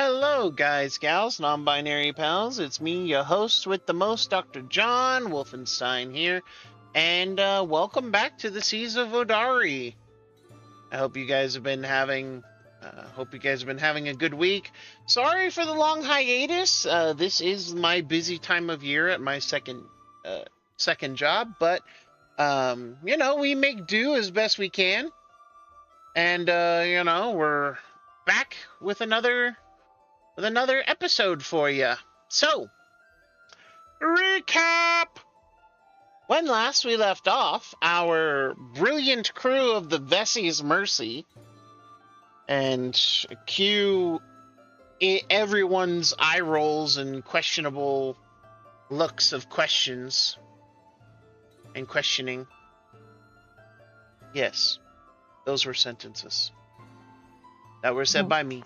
Hello, guys, gals, non-binary pals. It's me, your host with the most, Dr. John Wolfenstein here, and welcome back to the Seas of Vodari. I hope you guys have been having a good week. Sorry for the long hiatus. This is my busy time of year at my second job, but we make do as best we can, and we're back with another episode for you. So, recap! When last we left off, our brilliant crew of the Vessie's Mercy, and cue everyone's eye rolls and questionable looks of questions and questioning. Yes, those were sentences that were said by me.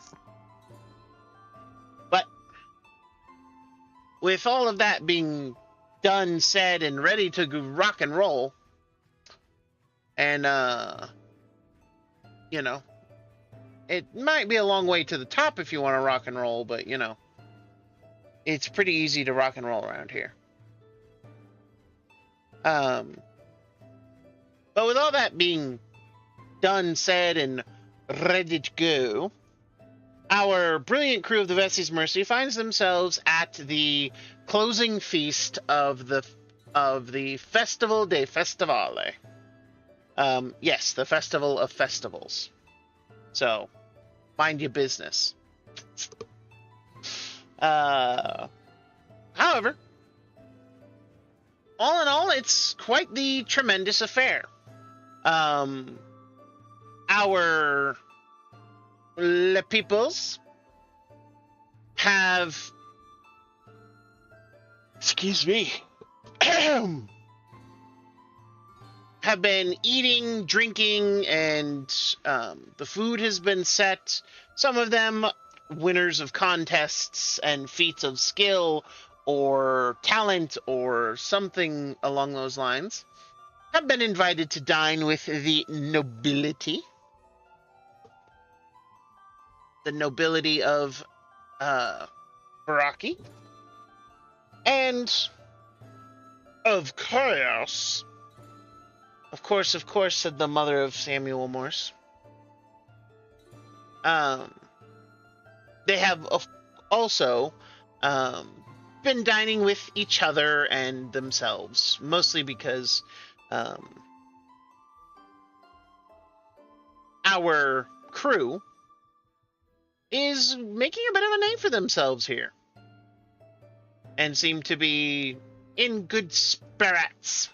With all of that being done, said, and ready to rock and roll, and, it might be a long way to the top if you want to rock and roll, but, it's pretty easy to rock and roll around here. But with all that being done, said, and ready to go, our brilliant crew of the Vessie's Mercy finds themselves at the closing feast of the Festival dei Festivali. Yes, the Festival of Festivals. So, mind your business. However, all in all, it's quite the tremendous affair. Our Le Peoples have, have been eating, drinking, and the food has been set. Some of them, winners of contests and feats of skill or talent or something along those lines, have been invited to dine with the nobility. the nobility of Baraki, and of chaos. Of course, said the mother of Samuel Morse. They have also been dining with each other and themselves, mostly because our crew is making a bit of a name for themselves here and seem to be in good spirits.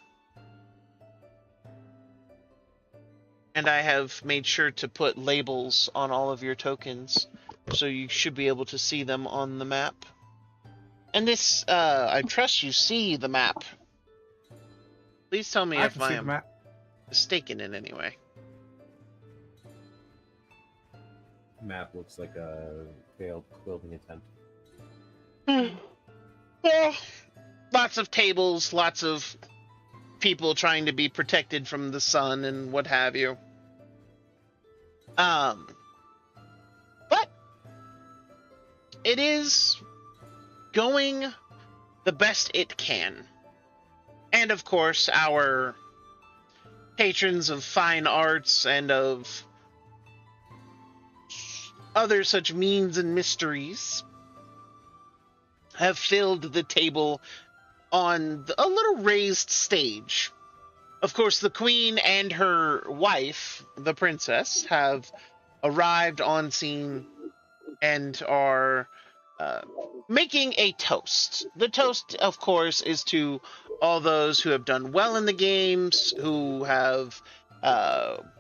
And I have made sure to put labels on all of your tokens, so you should be able to see them on the map. And this, I trust you see the map. Please tell me if I am mistaken in any way. Map looks like a failed quilting attempt. Well, lots of tables, lots of people trying to be protected from the sun and what have you. But it is going the best it can. And of course, our patrons of fine arts and of other such means and mysteries have filled the table on a little raised stage. Of course, the queen and her wife, the princess, have arrived on scene and are making a toast. The toast, of course, is to all those who have done well in the games, who have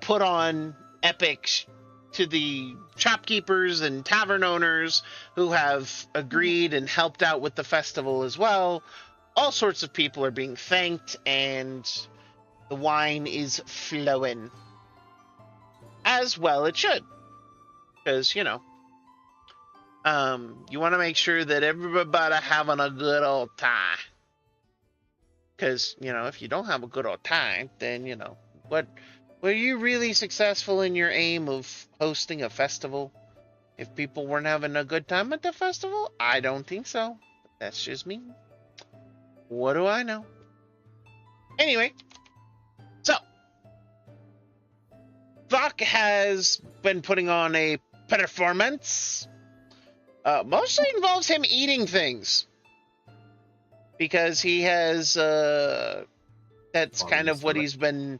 put on epic, to the shopkeepers and tavern owners who have agreed and helped out with the festival as well. All sorts of people are being thanked, and the wine is flowing. As well it should. Because, you know, you want to make sure that everybody having a good old time. Because, you know, if you don't have a good old time, then, you know, were you really successful in your aim of hosting a festival? If people weren't having a good time at the festival? I don't think so. That's just me. What do I know? Anyway, so Vok has been putting on a performance. Mostly involves him eating things. Because he has, that's kind of what he's been...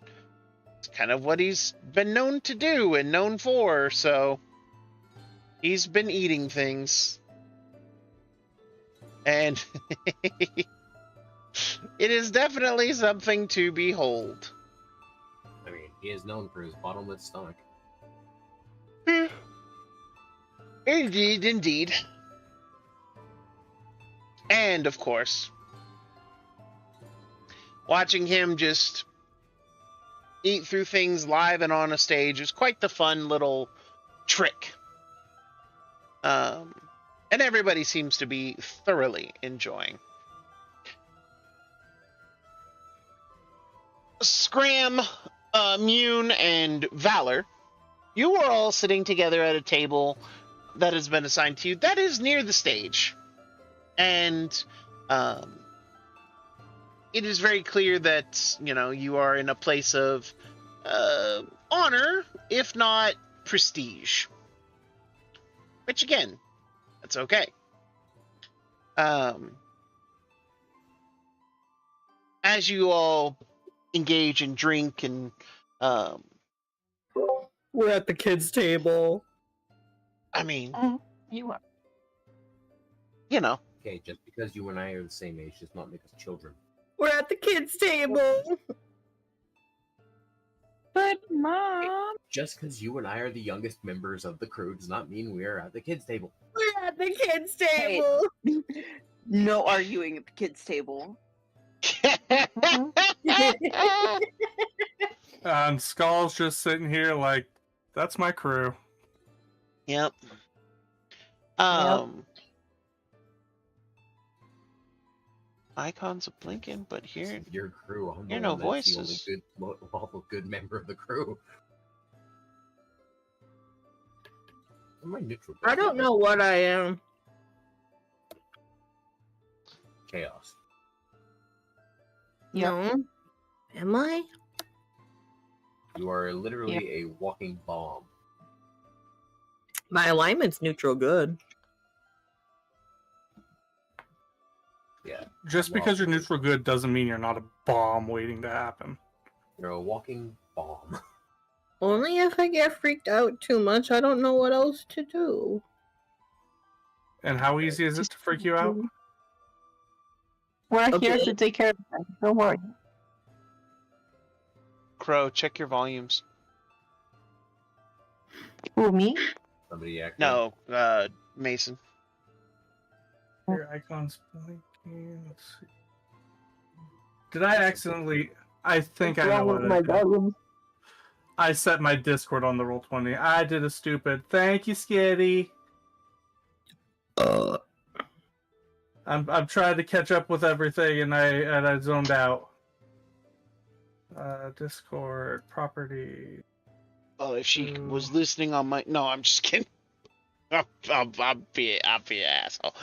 It's kind of what he's been known to do and known for, so he's been eating things. And it is definitely something to behold. I mean, he is known for his bottomless stomach. Indeed, indeed. And, of course, watching him just eat through things live and on a stage is quite the fun little trick. And everybody seems to be thoroughly enjoying. Scram, Mune, and Valor, you are all sitting together at a table that has been assigned to you that is near the stage. And it is very clear that, you know, you are in a place of honor, if not prestige. Which, again, that's okay. As you all engage and drink and... We're at the kids' table. I mean... You are. You know. Okay, just because you and I are the same age does not make us children. We're at the kids' table. But, Mom... Just because you and I are the youngest members of the crew does not mean we are at the kids' table. We're at the kids' table. Hey, no arguing at the kids' table. And Skull's just sitting here like, that's my crew. Yep. Icons are blinking, but here, your crew. I'm here no voices. The only lawful good member of the crew. Am I neutral? I don't know what I am. Chaos. Yep. No. Am I? You are literally a walking bomb. My alignment's neutral good. Yeah. Just because you're neutral good doesn't mean you're not a bomb waiting to happen. You're a walking bomb. Only if I get freaked out too much, I don't know what else to do. And how easy is it to freak you out? We're here Okay. to take care of them. Don't worry. Crow, check your volumes. Who, me? Somebody act. No, Mason. Your icon's blinking. Let's see. Did I accidentally? I think I know what I did. I set my Discord on the Roll20. I did a stupid. Thank you, Skitty. I'm trying to catch up with everything, and I zoned out. Discord property. Oh, if she was listening on my... No, I'm just kidding. I'll be an asshole.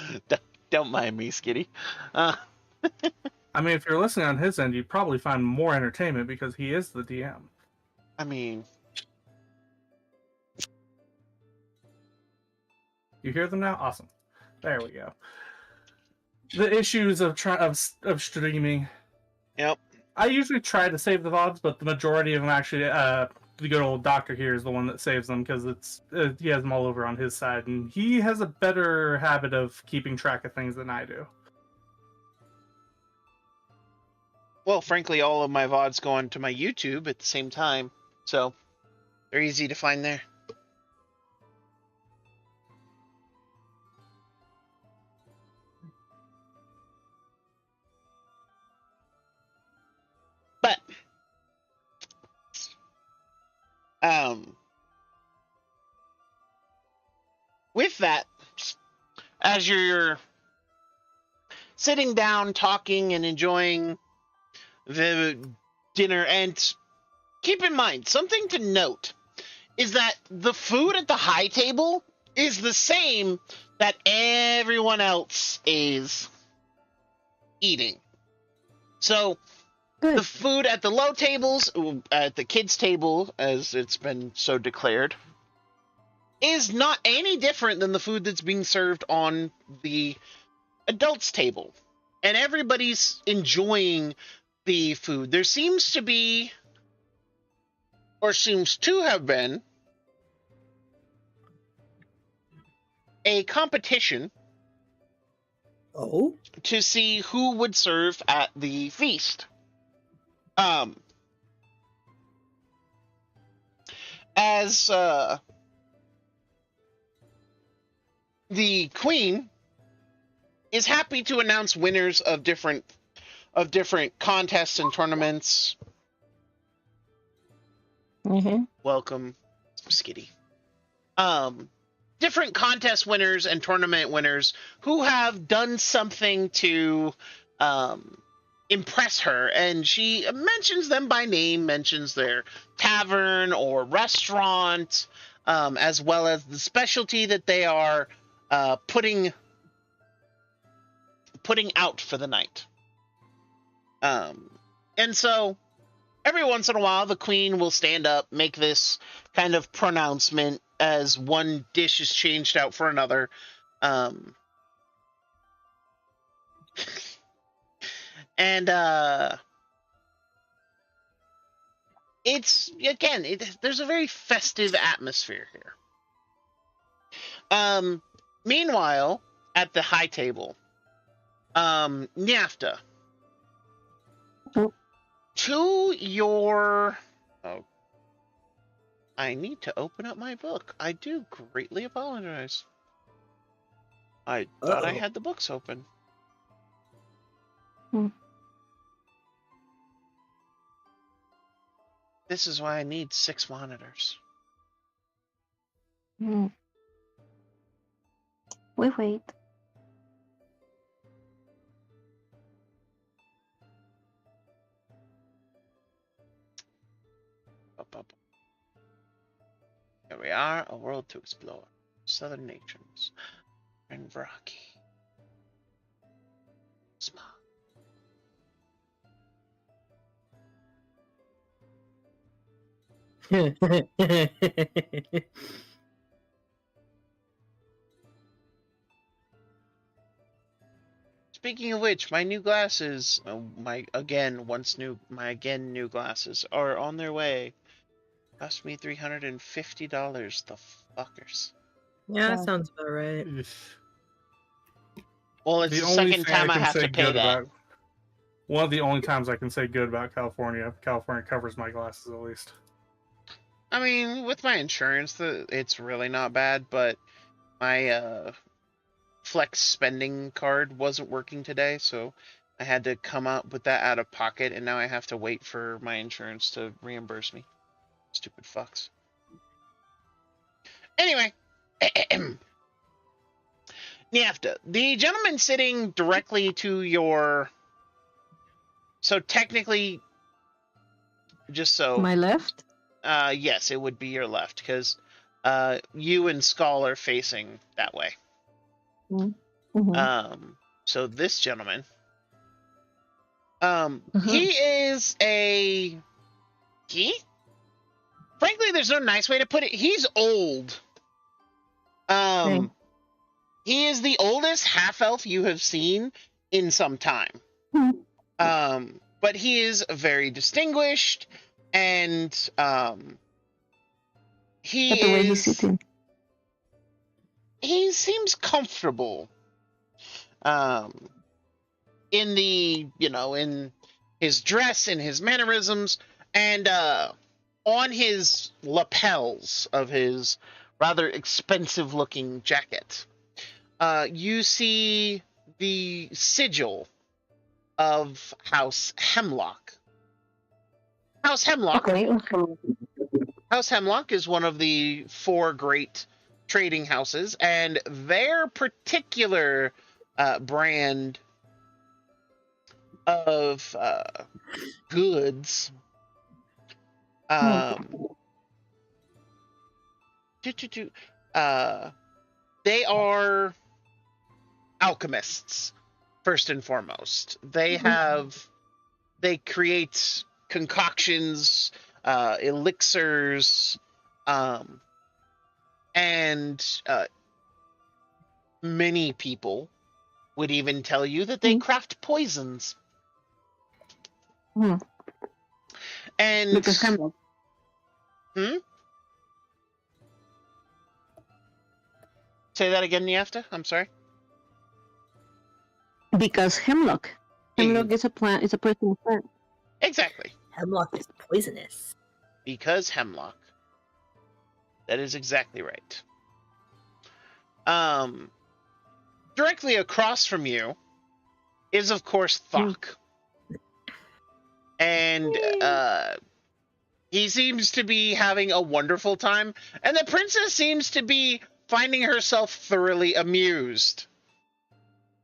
Don't mind me, Skitty. I mean, if you're listening on his end, you'd probably find more entertainment because he is the DM. I mean... You hear them now? Awesome. There we go. The issues of streaming. Yep. I usually try to save the VODs, but the majority of them actually, the good old doctor here is the one that saves them because he has them all over on his side, and he has a better habit of keeping track of things than I do. Well, frankly, all of my VODs go onto my YouTube at the same time, so they're easy to find there. But with that, as you're sitting down, talking, and enjoying the dinner, and keep in mind, something to note is that the food at the high table is the same that everyone else is eating. So Good. the food at the low tables, at the kids' table, as it's been so declared, is not any different than the food that's being served on the adults' table. And everybody's enjoying the food. There seems to be, or seems to have been, a competition to see who would serve at the feast. As the queen is happy to announce winners of different contests and tournaments. Mm-hmm. Welcome, Skitty. Different contest winners and tournament winners who have done something to impress her, and she mentions them by name, mentions their tavern or restaurant, as well as the specialty that they are putting out for the night. And so every once in a while, the queen will stand up, make this kind of pronouncement as one dish is changed out for another. And it's, again, there's a very festive atmosphere here. Meanwhile, at the high table, Nyafta, to your... Oh, I need to open up my book. I do greatly apologize. I thought I had the books open. This is why I need 6 monitors. We wait. Here we are, a world to explore. Southern nations. And Vraki. Small. Speaking of which, my new glasses, my new glasses are on their way. Cost me $350. The fuckers. Yeah, that sounds about right. Well, it's the second time I have to pay that. One of the only times I can say good about California. California covers my glasses at least. I mean, with my insurance, it's really not bad, but my Flex spending card wasn't working today, so I had to come up with that out of pocket, and now I have to wait for my insurance to reimburse me. Stupid fucks. Anyway. Niafta, the gentleman sitting directly to your... So technically, just so... My left? Yes, it would be your left, because you and Skull are facing that way. Mm-hmm. So this gentleman, he is a... Frankly, there's no nice way to put it. He's old. Okay. He is the oldest half-elf you have seen in some time. But he is very distinguished, and he The way he's sitting. He seems comfortable. In the, in his dress, in his mannerisms, and on his lapels of his rather expensive-looking jacket, you see the sigil of House Hemlock. House Hemlock. Okay. House Hemlock is one of the 4 great trading houses, and their particular brand of goods they are alchemists, first and foremost. They create concoctions, elixirs, and many people would even tell you that they craft poisons. And Because Hemlock. Say that again, Niafta? I'm sorry. Because Hemlock is a plant. It's a poisonous plant. Exactly. Hemlock is poisonous. Because Hemlock. That is exactly right. Directly across from you is, of course, Thok. And he seems to be having a wonderful time, and the princess seems to be finding herself thoroughly amused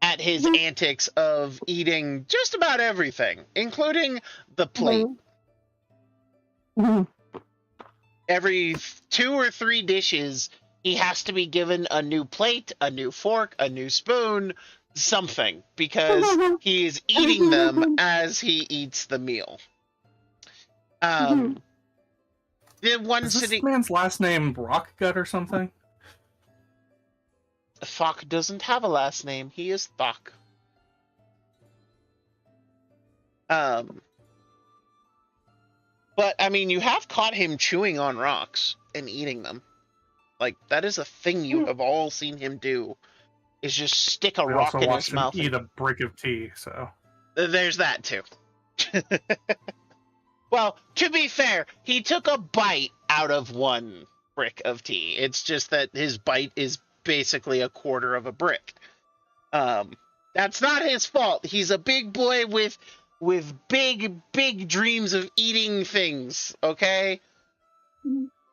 at his antics of eating just about everything, including the plate. Every 2 or 3 dishes, he has to be given a new plate, a new fork, a new spoon, something, because he is eating them as he eats the meal. The one Is this sitting... man's last name Rockgut or something? Thok doesn't have a last name. He is Thok. But, I mean, you have caught him chewing on rocks and eating them. Like, that is a thing you have all seen him do, is just stick a rock in his mouth. Eat a brick of tea, so... There's that, too. Well, to be fair, he took a bite out of one brick of tea. It's just that his bite is basically a quarter of a brick. That's not his fault. He's a big boy with big dreams of eating things, okay?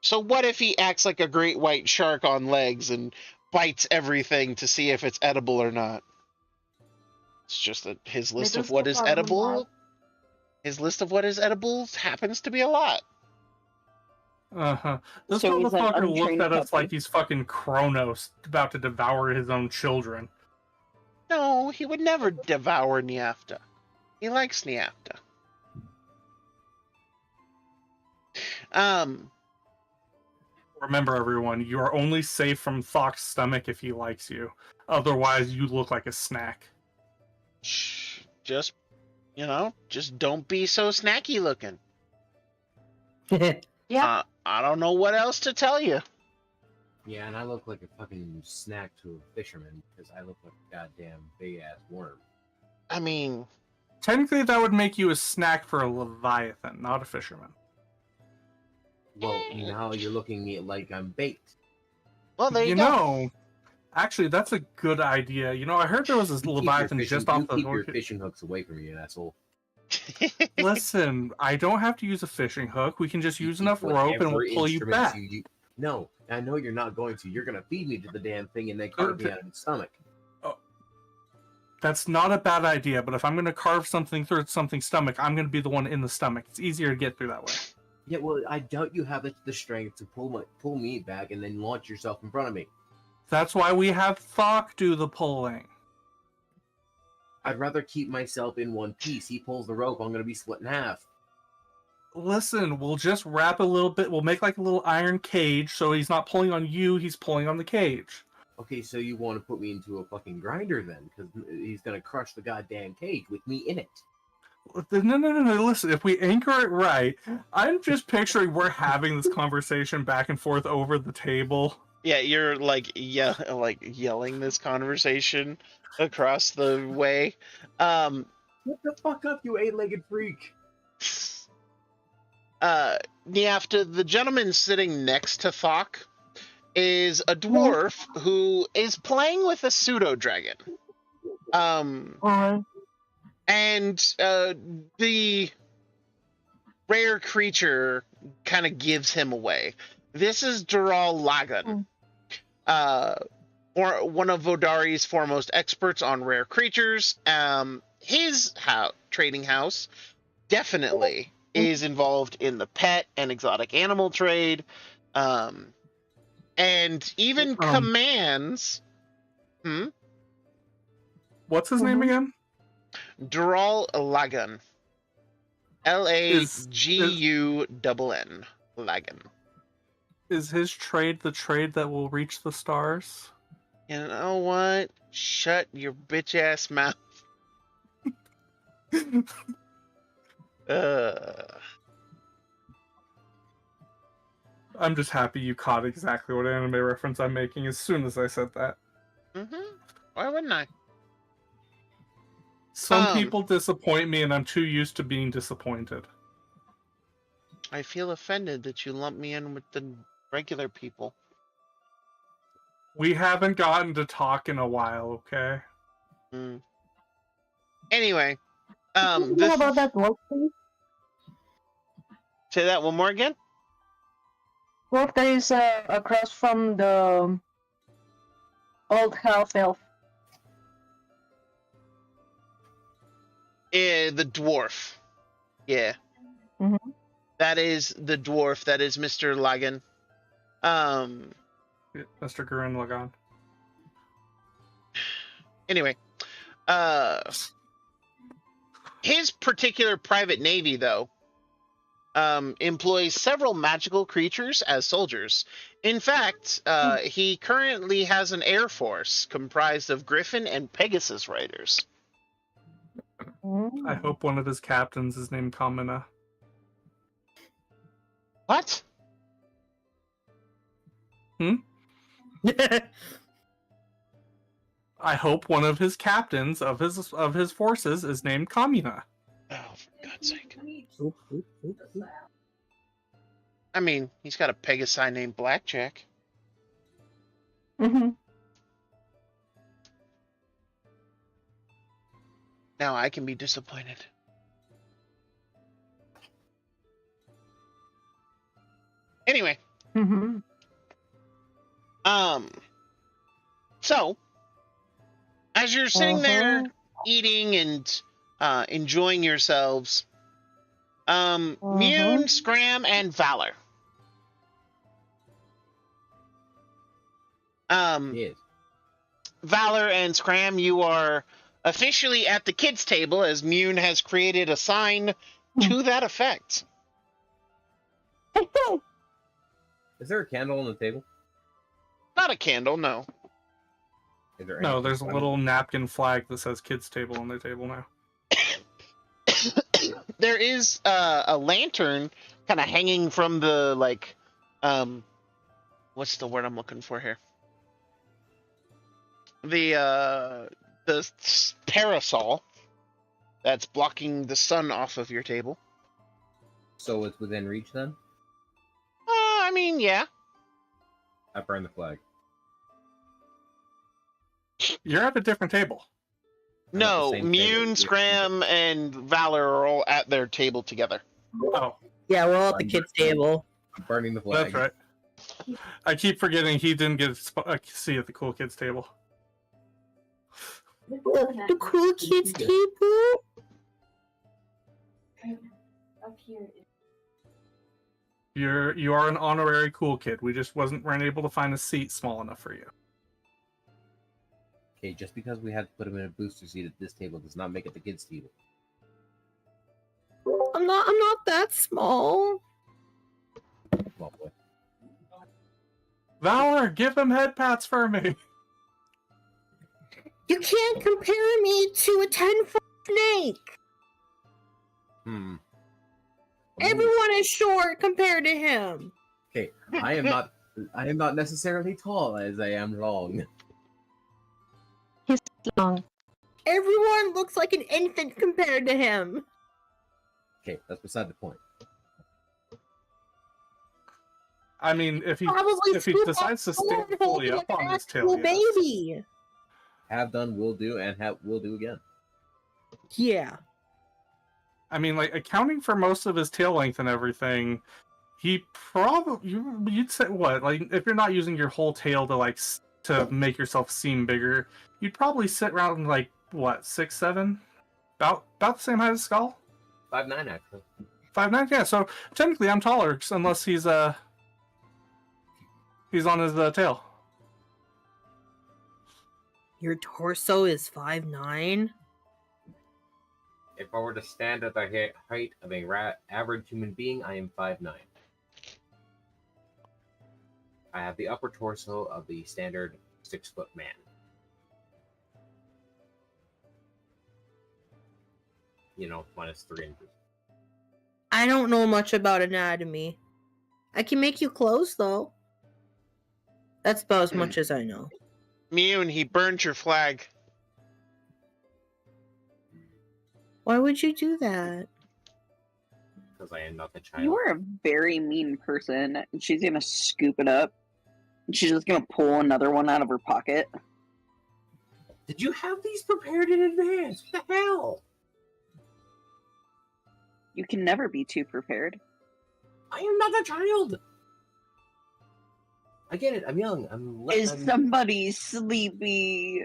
So what if he acts like a great white shark on legs and bites everything to see if it's edible or not? It's just that his list of what is edible... His list of what is edible happens to be a lot. This So he's, like, motherfucker looked untrained at us puppy. like he's fucking Kronos, about to devour his own children. No, he would never devour Niafta. He likes Niafta. Remember, everyone, you are only safe from Fox's stomach if he likes you. Otherwise, you look like a snack. Just, just don't be so snacky looking. Yeah. I don't know what else to tell you. Yeah, and I look like a fucking snack to a fisherman because I look like a goddamn big ass worm. I mean, Technically, that would make you a snack for a leviathan, not a fisherman. Well, now you're looking at me like I'm bait. well, there you go. know, actually, that's a good idea. I heard there was this leviathan just off the keep your fishing hooks away from me, you asshole. Listen, I don't have to use a fishing hook. We can just use enough rope and we'll pull you back. No, I know you're not going to. You're going to feed me to the damn thing and then carve me out of its stomach. That's not a bad idea, but if I'm going to carve something through something's stomach, I'm going to be the one in the stomach. It's easier to get through that way. Yeah, well, I doubt you have the strength to pull me back and then launch yourself in front of me. That's why we have Thok do the pulling. I'd rather keep myself in one piece. He pulls the rope, I'm going to be split in half. Listen, we'll just wrap a little bit. We'll make like a little iron cage so he's not pulling on you, he's pulling on the cage. Okay, so you want to put me into a fucking grinder then? Because he's going to crush the goddamn cage with me in it. No. Listen, if we anchor it right, I'm just picturing we're having this conversation back and forth over the table. Yeah, you're yelling this conversation across the way. What the fuck up, you eight-legged freak? Niafta, the gentleman sitting next to Thok is a dwarf who is playing with a pseudo dragon. And the rare creature kind of gives him away. This is Dural Lagan, one of Vodari's foremost experts on rare creatures. His trading house definitely is involved in the pet and exotic animal trade, and even commands. What's his name again? Dural Lagan. Lagun. Lagan. Is his trade the trade that will reach the stars? You know what? Shut your bitch ass mouth. I'm just happy you caught exactly what anime reference I'm making as soon as I said that. Why wouldn't I? Some people disappoint me and I'm too used to being disappointed. I feel offended that you lump me in with the regular people. We haven't gotten to talk in a while, okay? Anyway, Can you know about that dwarf, please? Say that one more again? Dwarf that is across from the old half elf. The dwarf. Yeah. That is the dwarf. That is Mr. Lagan. Mr. Gurren Lagann. Anyway, his particular private navy, though, employs several magical creatures as soldiers. In fact, he currently has an air force comprised of Griffin and Pegasus riders. I hope one of his captains is named Kamina. What? I hope one of his captains of his forces is named Kamina. Oh, for God's sake. I mean, he's got a Pegasi named Blackjack. Now I can be disappointed. Anyway. So, as you're sitting there eating and enjoying yourselves, Mune, Scram, and Valor, Yes. Valor and Scram, you are officially at the kids' table as Mune has created a sign to that effect. Is there a candle on the table? Not a candle, no. Is there No, anything there's a funny? little napkin flag that says kids table on their table now. There is a lantern kind of hanging from the, like, what's the word I'm looking for here? The parasol that's blocking the sun off of your table. So it's within reach then? I mean, yeah. I burn the flag. You're at a different table. I'm at the No, same Mune, table. Scram, and Valor are all at their table together. Oh, Yeah, we're all at the kids' table. I'm burning the flag. that's right. I keep forgetting he didn't get a seat at the cool kids table. The cool kids' table? Up here. You are an honorary cool kid. We just weren't able to find a seat small enough for you. Okay, just because we had to put him in a booster seat at this table does not make it the kids' table. I'm not that small. Well, boy. Valor, give him head pats for me. You can't compare me to a 10-foot snake. Everyone is short compared to him. Okay, I am not necessarily tall as I am long. He's long. Everyone looks like an infant compared to him. Okay, that's beside the point. I mean, if he Probably decides to stand fully up on his tail, yes. baby. Have done, will do, and will do again. Yeah. I mean, like, accounting for most of his tail length and everything, he probably, you'd say, what, like, if you're not using your whole tail to, like, to make yourself seem bigger, you'd probably sit around, like, what, 6'7"? About the same height as Skull? 5'9", actually. 5'9", yeah, so technically I'm taller, unless he's on his tail. Your torso is 5'9"? If I were to stand at the height of a average human being, I am 5'9". I have the upper torso of the standard 6-foot man. You know, minus 3 inches. I don't know much about anatomy. I can make you clothes, though. That's about as much as I know. Mune, he burned your flag. Why would you do that? Because I am not the child. You are a very mean person, and she's gonna scoop it up. And she's just gonna pull another one out of her pocket. Did you have these prepared in advance? What the hell? You can never be too prepared. I am not a child. I get it. I'm young. Is somebody sleepy?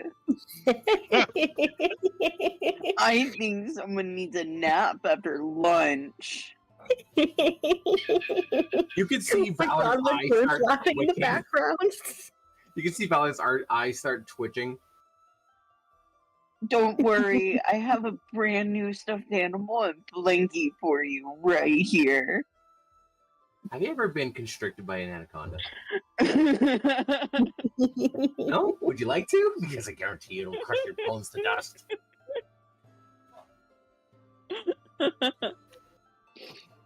I think someone needs a nap after lunch. You can see Valor's eyes start laughing in the twitching. background. You can see Valor's eyes start twitching. Don't worry, I have a brand new stuffed animal and blankie for you right here. Have you ever been constricted by an anaconda? No? Would you like to? Because I guarantee it'll crush your bones to dust.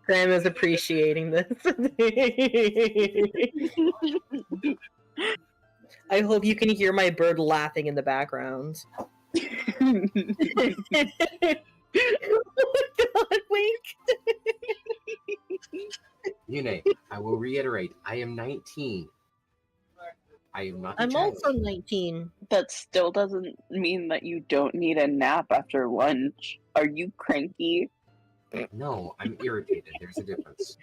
Graham is appreciating this. I hope you can hear my bird laughing in the background. Oh my god, wait. Yune, I will reiterate, I am 19. I am not a I'm child. also 19. That still doesn't mean that you don't need a nap after lunch. Are you cranky? No, I'm irritated. There's a difference.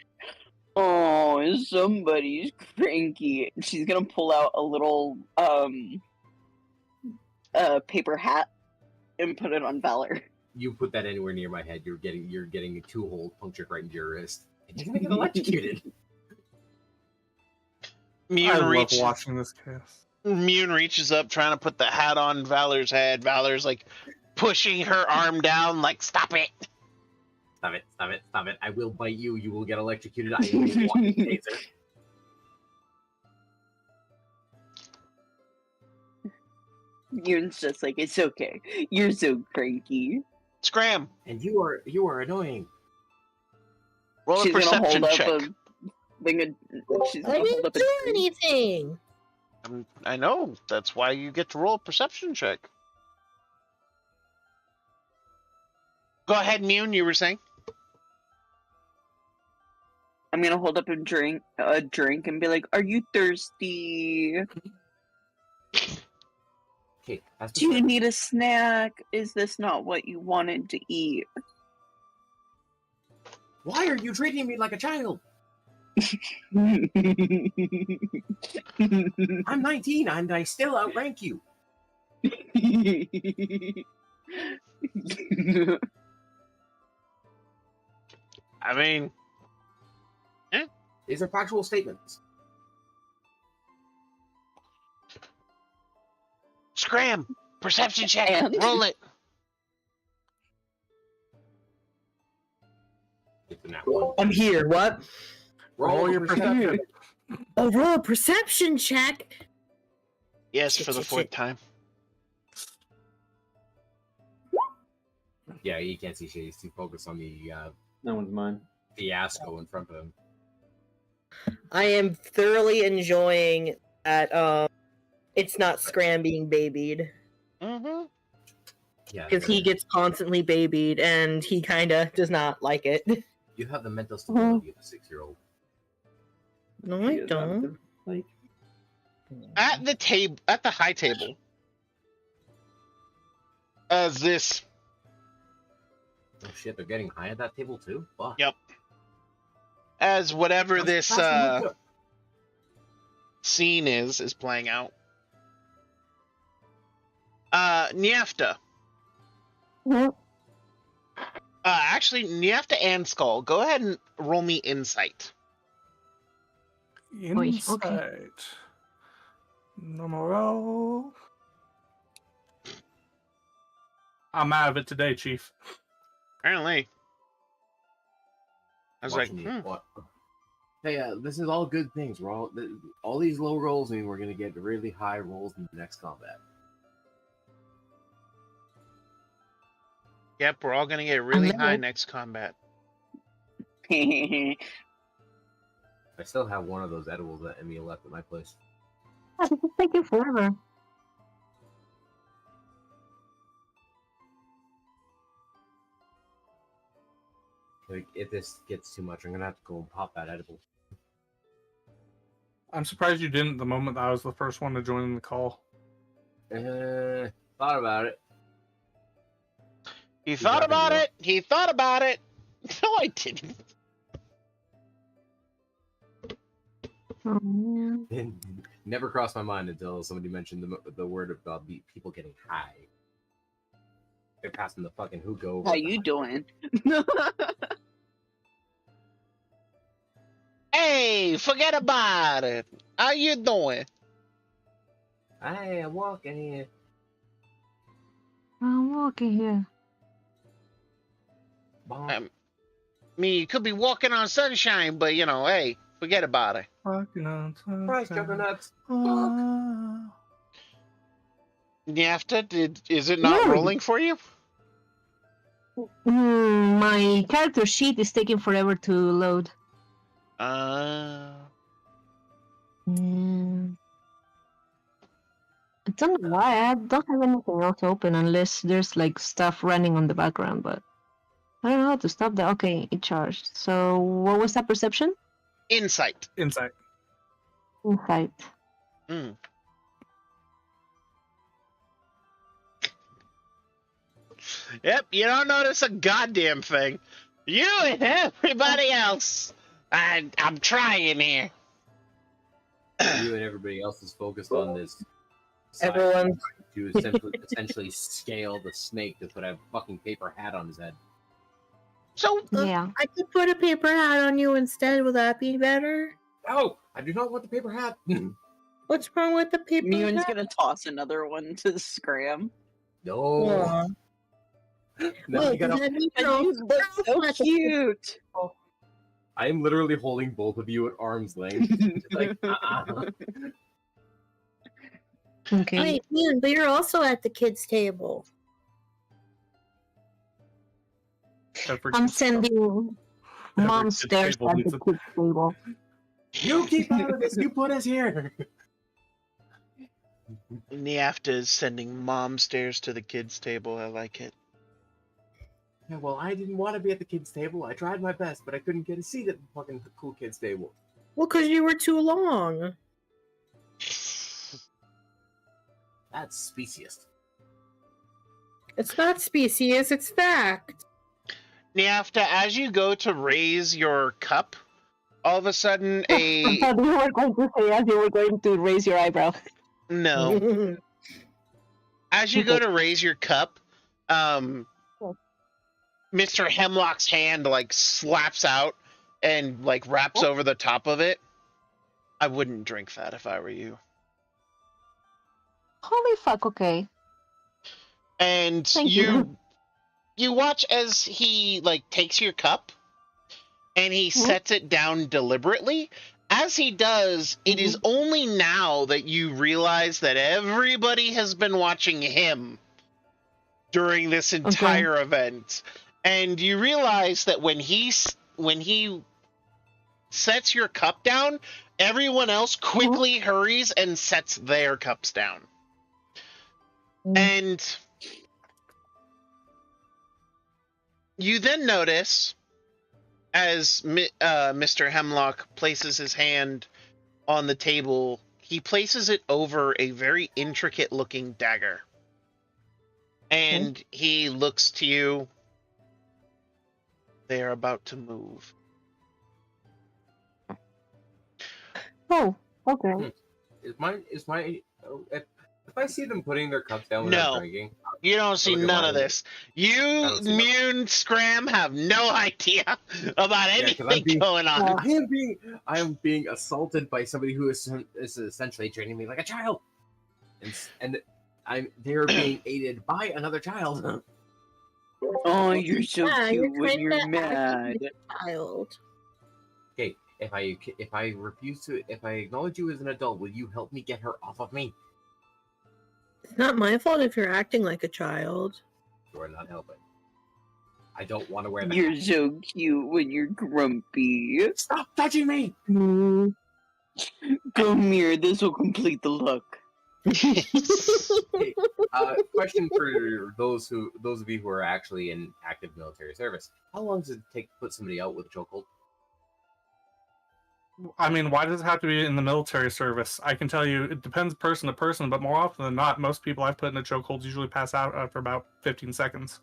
Oh, somebody's cranky. She's gonna pull out a little paper hat and put it on Valor. You put that anywhere near my head, you're getting a 2-hole punctured right into your wrist. And you're gonna get electrocuted. I Mune love reaches, watching this chaos. Mune reaches up, trying to put the hat on Valor's head. Valor's like pushing her arm down, like, stop it. Stop it, stop it, stop it. I will bite you. You will get electrocuted. I am a walking taser. Mune's just like, it's okay. You're so cranky. Scram. And you are annoying. Roll a She's gonna perception hold check. up she's I gonna hold didn't up a do drink. anything. I know. That's why you get to roll a perception check. Go ahead, Mune. You were saying. I'm gonna hold up a drink and be like, "Are you thirsty? Okay, that's Do you need a snack? Is this not what you wanted to eat?" Why are you treating me like a child? I'm 19 and I still outrank you. I mean, These are factual statements. Scram. Perception check. And? Roll it. Get the nat one. I'm here. What? Roll your perception. Oh, roll a perception check. Yes, for the fourth time. Yeah, he can't see shit. He's too focused on the That one's mine. fiasco in front of him. I am thoroughly enjoying that. It's not Scram being babied Mm-hmm. Yeah, because he gets constantly babied, and he kind of does not like it. you have the mental stability of a 6-year-old. No, He I is don't. active. Like, At the high table, as this Oh shit, they're getting high at that table too? Fuck. Yep. as whatever Pass- this pass the hookah. scene is playing out. Niefta. Mhm. Actually, Niefta and Skull, go ahead and roll me insight. Insight. Numero. I'm out of it today, Chief. Apparently. I was Watching like, you. What? Hey, this is all good things. We're all these low rolls mean we're gonna get really high rolls in the next combat. Yep, we're all gonna get really love high it. next combat. I still have one of those edibles that Emmy left at my place. This is taking forever. Like, if this gets too much, I'm gonna have to go and pop that edible. I'm surprised you didn't the moment that I was the first one to join the call. Thought about it. He thought not gonna about do it. He thought about it. No, I didn't. Oh, man. It never crossed my mind until somebody mentioned the word about people getting high. They're passing the fucking hookah over. How you doing? Hey, forget about it. How you doing? Hey, I'm walking here. I'm walking here. Bonk. I mean, you could be walking on sunshine, but you know, hey, forget about it. Walking on Price sunshine. juggernuts. Ah. Niefta, is it not Yeah. rolling for you? My character sheet is taking forever to load. Uh, Mm. I don't know why. I don't have anything else open unless there's like stuff running on the background, but I don't know how to stop that. Okay, it charged. So what was that perception? insight. Insight. Insight. Mm. Yep, you don't notice a goddamn thing. You and everybody else. I'm trying here. You and everybody else is focused on this. side Everyone's to essentially scale the snake to put a fucking paper hat on his head. So, Yeah. I could put a paper hat on you instead. Would that be better? Oh, I do not want the paper hat. What's wrong with the paper Mewin's towel? gonna toss another one to Scram. No. Aw. Now Wait, you gotta- does that mean And you're you look so also- cute. I am literally holding both of you at arm's length. Just like, Okay. Wait, Ian, but you're also at the kids' table. I'm sending mom kid's stairs table at needs the a- kids' table. You keep out of this. You put us here. Niafta is sending mom stairs to the kids' table. I like it. Yeah, well, I didn't want to be at the kids' table. I tried my best, but I couldn't get a seat at the fucking cool kids' table. Well, because you were too long. That's speciest. It's not species, it's fact. Niafta, as you go to raise your cup, all of a sudden I a thought you were going to say as you were going to raise your eyebrow. no. As you go to raise your cup, Mr. Hemlock's hand like slaps out and like wraps over the top of it. I wouldn't drink that if I were you. Holy fuck, okay. And Thank you. you watch as he like takes your cup and he sets it down deliberately. As he does, it is only now that you realize that everybody has been watching him during this entire event. And you realize that when he sets your cup down, everyone else quickly hurries and sets their cups down. And you then notice, as Mr. Hemlock places his hand on the table, he places it over a very intricate-looking dagger. And he looks to you. They are about to move. Oh, okay. Is my if I see them putting their cups down when No. I'm drinking, You don't see Look at none mine. of this. You, don't see none. Mune, Scram have no idea about 'cause anything I'm being- going on. I am being assaulted by somebody who is essentially treating me like a child, and they're being aided by another child. Oh, you're so Yeah, cute you're when you're kinda mad. acting like a child. Okay, if I acknowledge you as an adult, will you help me get her off of me? It's not my fault if you're acting like a child. You are not helping. I don't want to wear that. You're so cute when you're grumpy. Stop touching me! Mm. Come here, this will complete the look. Question for those of you who are actually in active military service: how long does it take to put somebody out with a chokehold? I mean, why does it have to be in the military service? I can tell you, it depends person to person, but more often than not, most people I've put in a chokehold usually pass out after about 15 seconds.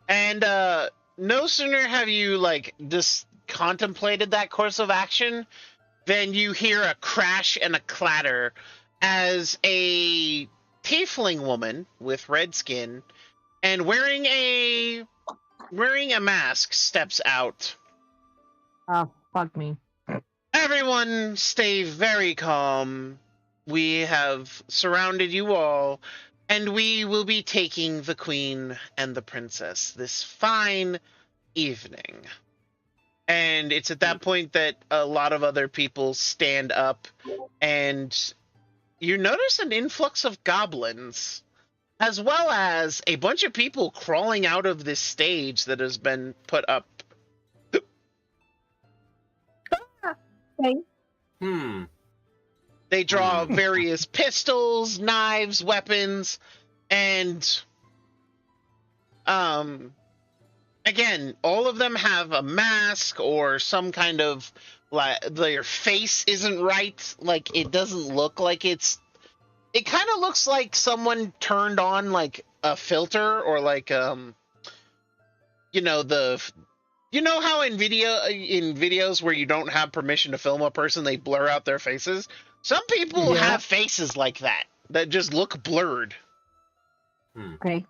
And no sooner have you like just contemplated that course of action than you hear a crash and a clatter as a tiefling woman with red skin and wearing a mask steps out. Oh, fuck me. Everyone stay very calm. We have surrounded you all, and we will be taking the queen and the princess this fine evening. And it's at that point that a lot of other people stand up, and you notice an influx of goblins, as well as a bunch of people crawling out of this stage that has been put up. They draw various pistols, knives, weapons, and again, all of them have a mask or some kind of like their face isn't right. Like it doesn't look like it kind of looks like someone turned on like a filter or like you know how in videos where you don't have permission to film a person, they blur out their faces? Some people have faces like that just look blurred. Okay.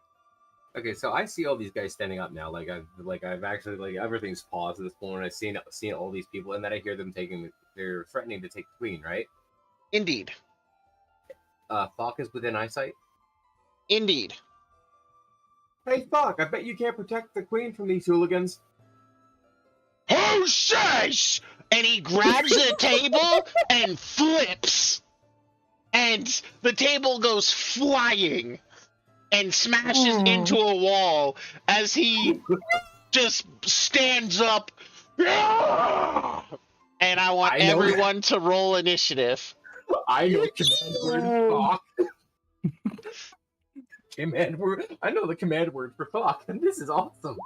Okay, so I see all these guys standing up now. I've actually everything's paused at this point. I've seen all these people, and then I hear them they're threatening to take the queen, right? Indeed. Falk is within eyesight. Indeed. Hey, Falk, I bet you can't protect the queen from these hooligans. Who says? And he grabs the table and flips. And the table goes flying and smashes into a wall as he just stands up. And I want everyone to roll initiative. I know command word Falk. Command word. I know the command word for Falk, and this is awesome.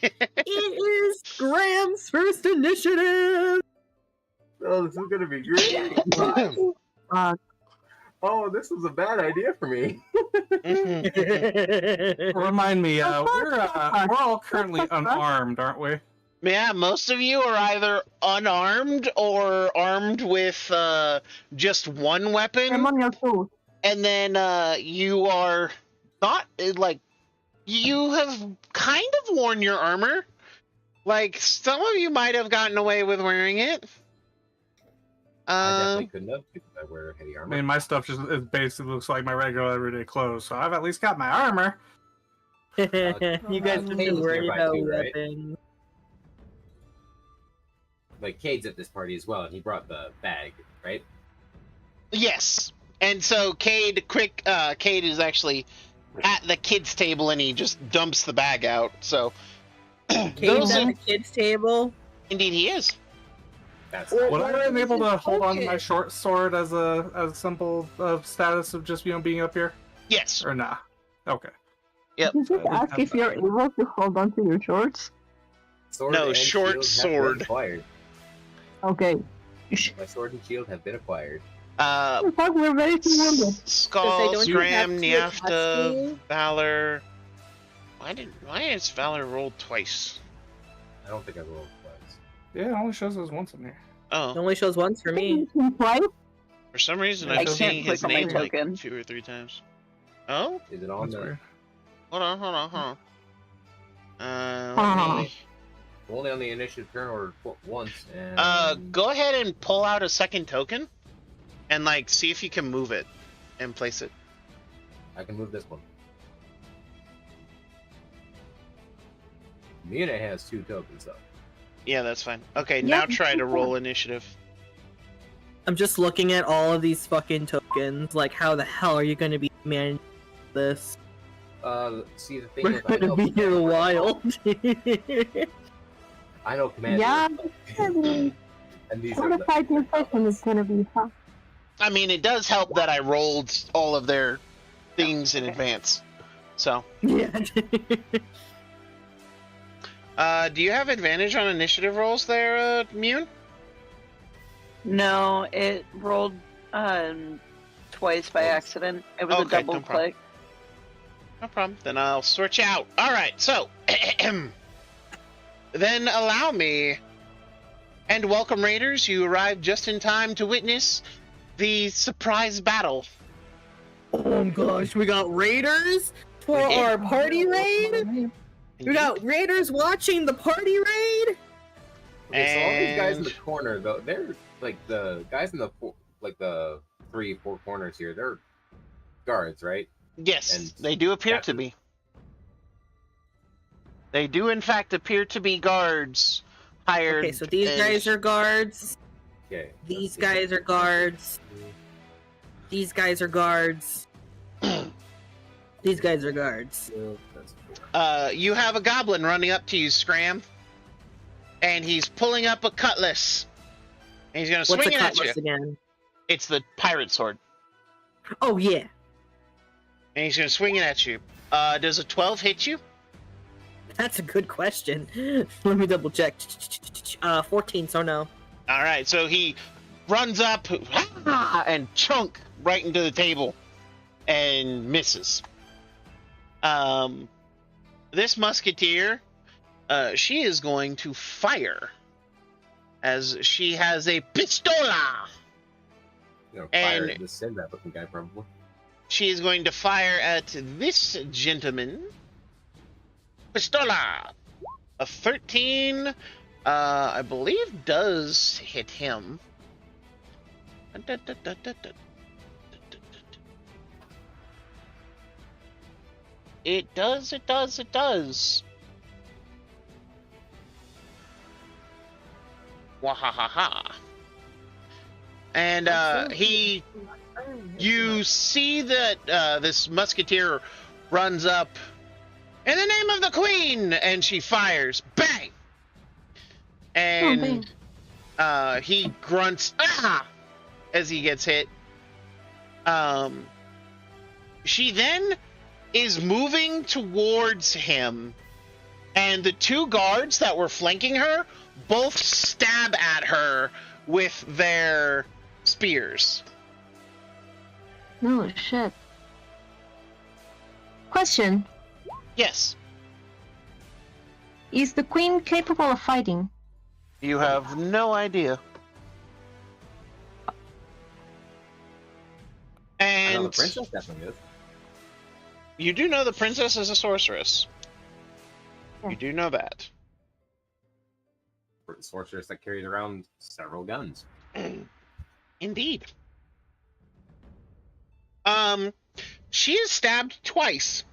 It is Graham's first initiative. Oh, this is gonna be great. Oh, this was a bad idea for me. Remind me, we're all currently unarmed, aren't we? Yeah, most of you are either unarmed or armed with just one I'm weapon, on your toes. and then you are not like you have kind of worn your armor. Like some of you might have gotten away with wearing it. I definitely couldn't have because I wear heavy I armor. mean, my stuff just it basically looks like my regular everyday clothes, so I've at least got my armor. You guys Cade's have been worried nearby about too, right? weapons. Like Cade's at this party as well, and he brought the bag, right? Yes, and so Cade is actually at the kids' table, and he just dumps the bag out. So Cade's at the kids' table. Indeed, he is. That's Would I have been able to hold on to my short sword as a symbol of status of just being up here, Yes. or nah? Okay. Yep. Did you ask if you're able to hold on to your shorts? sword No, and short shield have been sword. acquired. Okay. My sword and shield have been acquired. In fact, we're very wounded. Skull, don't you have Scram, to Niafta, attest Valor. Why is Valor rolled twice? I don't think I rolled twice. Yeah, it only shows us once in here. It Oh, only shows once for me. Twice? for some reason I I'm can't seeing his click on my name like token. 2 or 3 times. Oh, Is it on That's the? weird. hold on. Oh. Let me... Only on the initiative turn or once. And... Go ahead and pull out a second token, and like see if you can move it, and place it. I can move this one. Mina has 2 tokens though. Yeah, that's fine. Okay, Yeah, now try to that's roll initiative. I'm just looking at all of these fucking tokens. Like, how the hell are you going to be managing this? See the thing We're is, I going know to be here a while. I know command. Yeah. and these For are the the, fighting session is gonna be fun. I mean, it does help that I rolled all of their things in advance. So, Yeah. do you have advantage on initiative rolls there, Mune? No, it rolled twice by accident. It was a Okay, double no problem. click. No problem. Then I'll switch out. All right. So, then allow me. And welcome, Raiders. You arrived just in time to witness the surprise battle. Oh gosh, we got raiders for We did. our party raid. We got raiders watching the party raid. okay, so all these guys in the And- corner though, they're like the guys in the the 3-4 corners here. They're guards, right? Yes, And they do appear to captain. be. They do, in fact, appear to be guards hired. Okay, so these and- guys are guards. Okay. These guys are guards. These guys are guards. These guys are guards. That's 4. You have a goblin running up to you, Scram, and he's pulling up a cutlass. And he's gonna What's swing a it at you. cutlass again? It's the pirate sword, Oh yeah. and he's gonna swing it at you. Does a 12 hit you? That's a good question. Let me double check. 14, so no. All right, so he runs up and chunk right into the table and misses. This musketeer, she is going to fire as she has a pistola. You know, fire And- the Sinbad looking guy probably. She is going to fire at this gentleman. Pistola! A 13 I believe does hit him. It does. Wahahaha. And you see that this musketeer runs up, in the name of the queen, and she fires. Bang! And he grunts, ah! As he gets hit. She then is moving towards him, and the two guards that were flanking her both stab at her with their spears. No shit. Question. Yes. Is the queen capable of fighting? You have no idea. I know the And princess definitely is. you do know the princess is a sorceress. Yeah. You do know that. Sorceress that carries around several guns. Indeed. She is stabbed twice,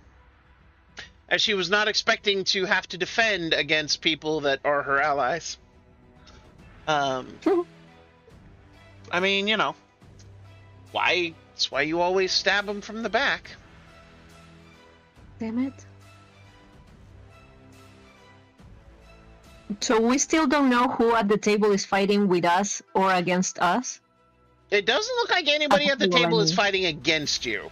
as she was not expecting to have to defend against people that are her allies. I mean, you know, that's why you always stab them from the back. Damn it. So we still don't know who at the table is fighting with us or against us? It doesn't look like anybody at the Well, I table is mean- fighting against you.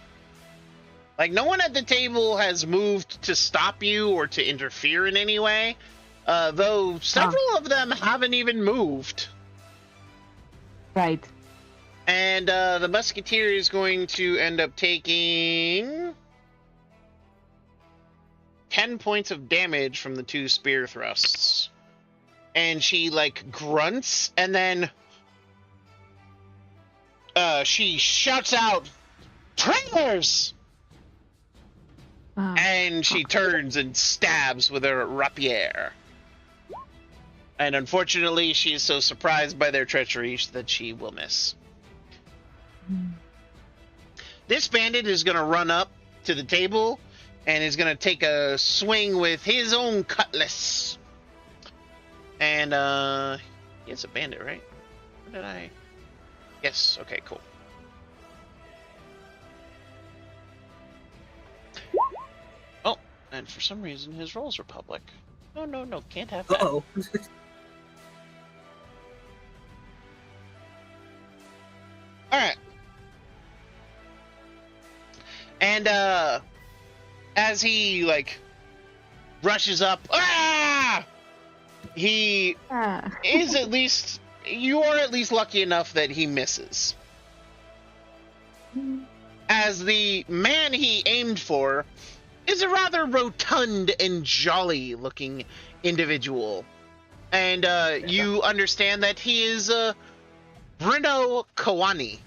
Like, no one at the table has moved to stop you or to interfere in any way, though several of them haven't even moved. Right. And the musketeer is going to end up taking 10 points of damage from the two spear thrusts. And she, like, grunts, and then she shouts out, "Traitors!" And she turns and stabs with her rapier. And unfortunately, she is so surprised by their treachery that she will miss. This bandit is going to run up to the table and is going to take a swing with his own cutlass. And, it's a bandit, right? Where did I... Yes, okay, cool. Oh, and for some reason his rolls are public. No, can't have that. Uh-oh. Alright. And, as he, like, rushes up, he is at least... You are at least lucky enough that he misses. As the man he aimed for is a rather rotund and jolly-looking individual. And, you understand that he is, Bruno Kawani,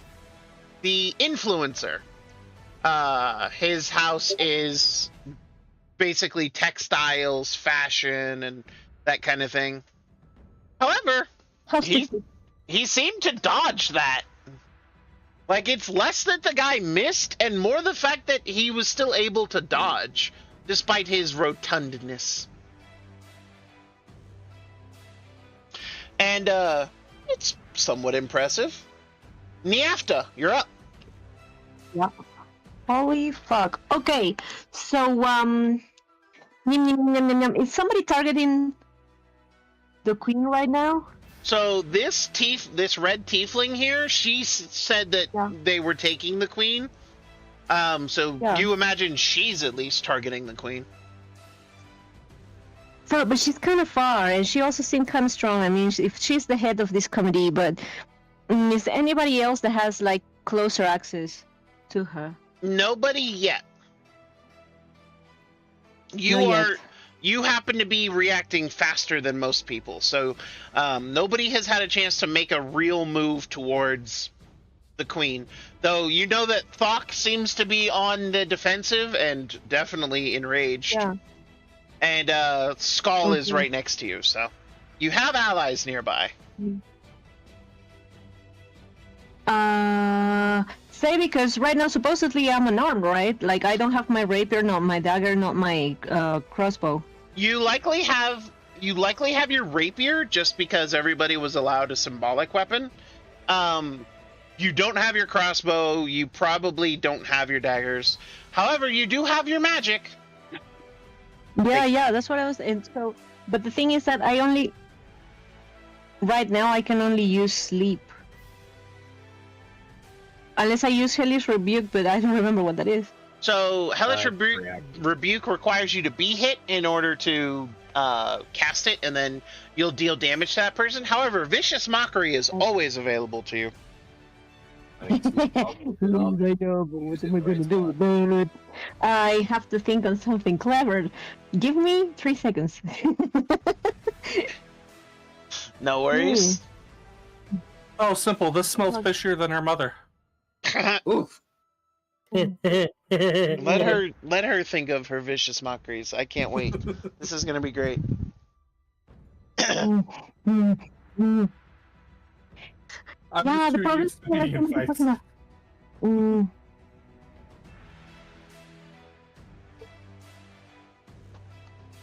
the influencer. His house is basically textiles, fashion, and that kind of thing. However, he seemed to dodge that. Like, it's less that the guy missed and more the fact that he was still able to dodge, despite his rotundness. And, it's somewhat impressive. Niafta, you're up. Yep. Holy fuck. Okay, so, is somebody targeting the queen right now? So this red tiefling here, she said that they were taking the queen. So you imagine she's at least targeting the queen. So, but she's kind of far, and she also seemed kind of strong. I mean, if she's the head of this committee, but is there anybody else that has, like, closer access to her? Nobody yet. You happen to be reacting faster than most people, so nobody has had a chance to make a real move towards the queen. Though you know that Thok seems to be on the defensive and definitely enraged. Yeah. And Skull is right next to you, so. You have allies nearby. Say because right now supposedly I'm unarmed, right? Like I don't have my rapier, not my dagger, not my crossbow. You likely have your rapier just because everybody was allowed a symbolic weapon. You don't have your crossbow. You probably don't have your daggers. However, you do have your magic. Yeah, that's what I was. And so, but the thing is that right now I can only use sleep. Unless I use Hellish Rebuke, but I don't remember what that is. So Hellish Rebuke requires you to be hit in order to cast it, and then you'll deal damage to that person. However, Vicious Mockery is always available to you. I know, but what am I gonna do about it? I have to think on something clever. Give me 3 seconds. No worries. Oh, simple. This smells fishier than her mother. Oof. Let her think of her vicious mockeries. I can't wait. This is gonna be great. Yeah, the problem is that I can't be talking about.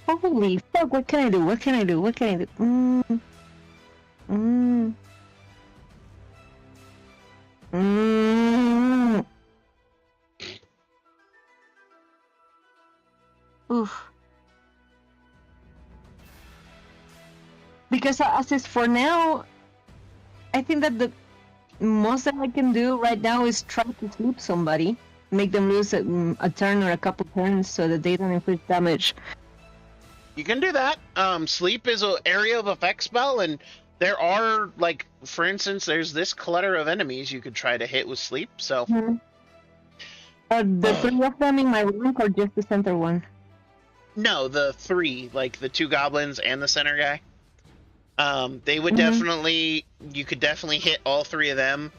Holy fuck! What can I do? What can I do? What can I do? Oof. Because as is for now, I think that the most that I can do right now is try to sleep somebody, make them lose a turn or a couple turns so that they don't inflict damage. You can do that. Sleep is an area of effect spell, and there are, like, for instance, there's this clutter of enemies you could try to hit with sleep. So. Are the 3 of them in my rank or just the center one? No, the 3, like the 2 goblins and the center guy. They would definitely, you could definitely hit all 3 of them.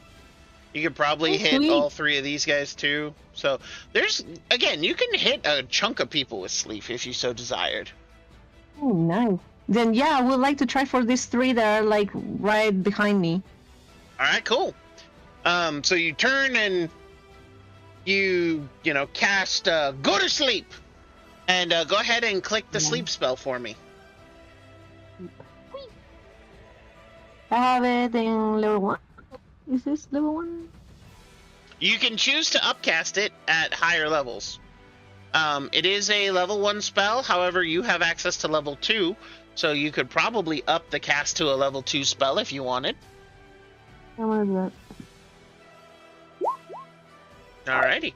You could probably hit all 3 of these guys too. So there's, again, you can hit a chunk of people with sleep if you so desired. Oh, nice. Then yeah, I would like to try for these 3 that are like right behind me. All right, cool. So you turn and you cast go to sleep, and go ahead and click the sleep spell for me. I have it in level 1. Is this level 1? You can choose to upcast it at higher levels. It is a level 1 spell, however, you have access to level 2, so you could probably up the cast to a level 2 spell if you wanted. I want to do that. Alrighty.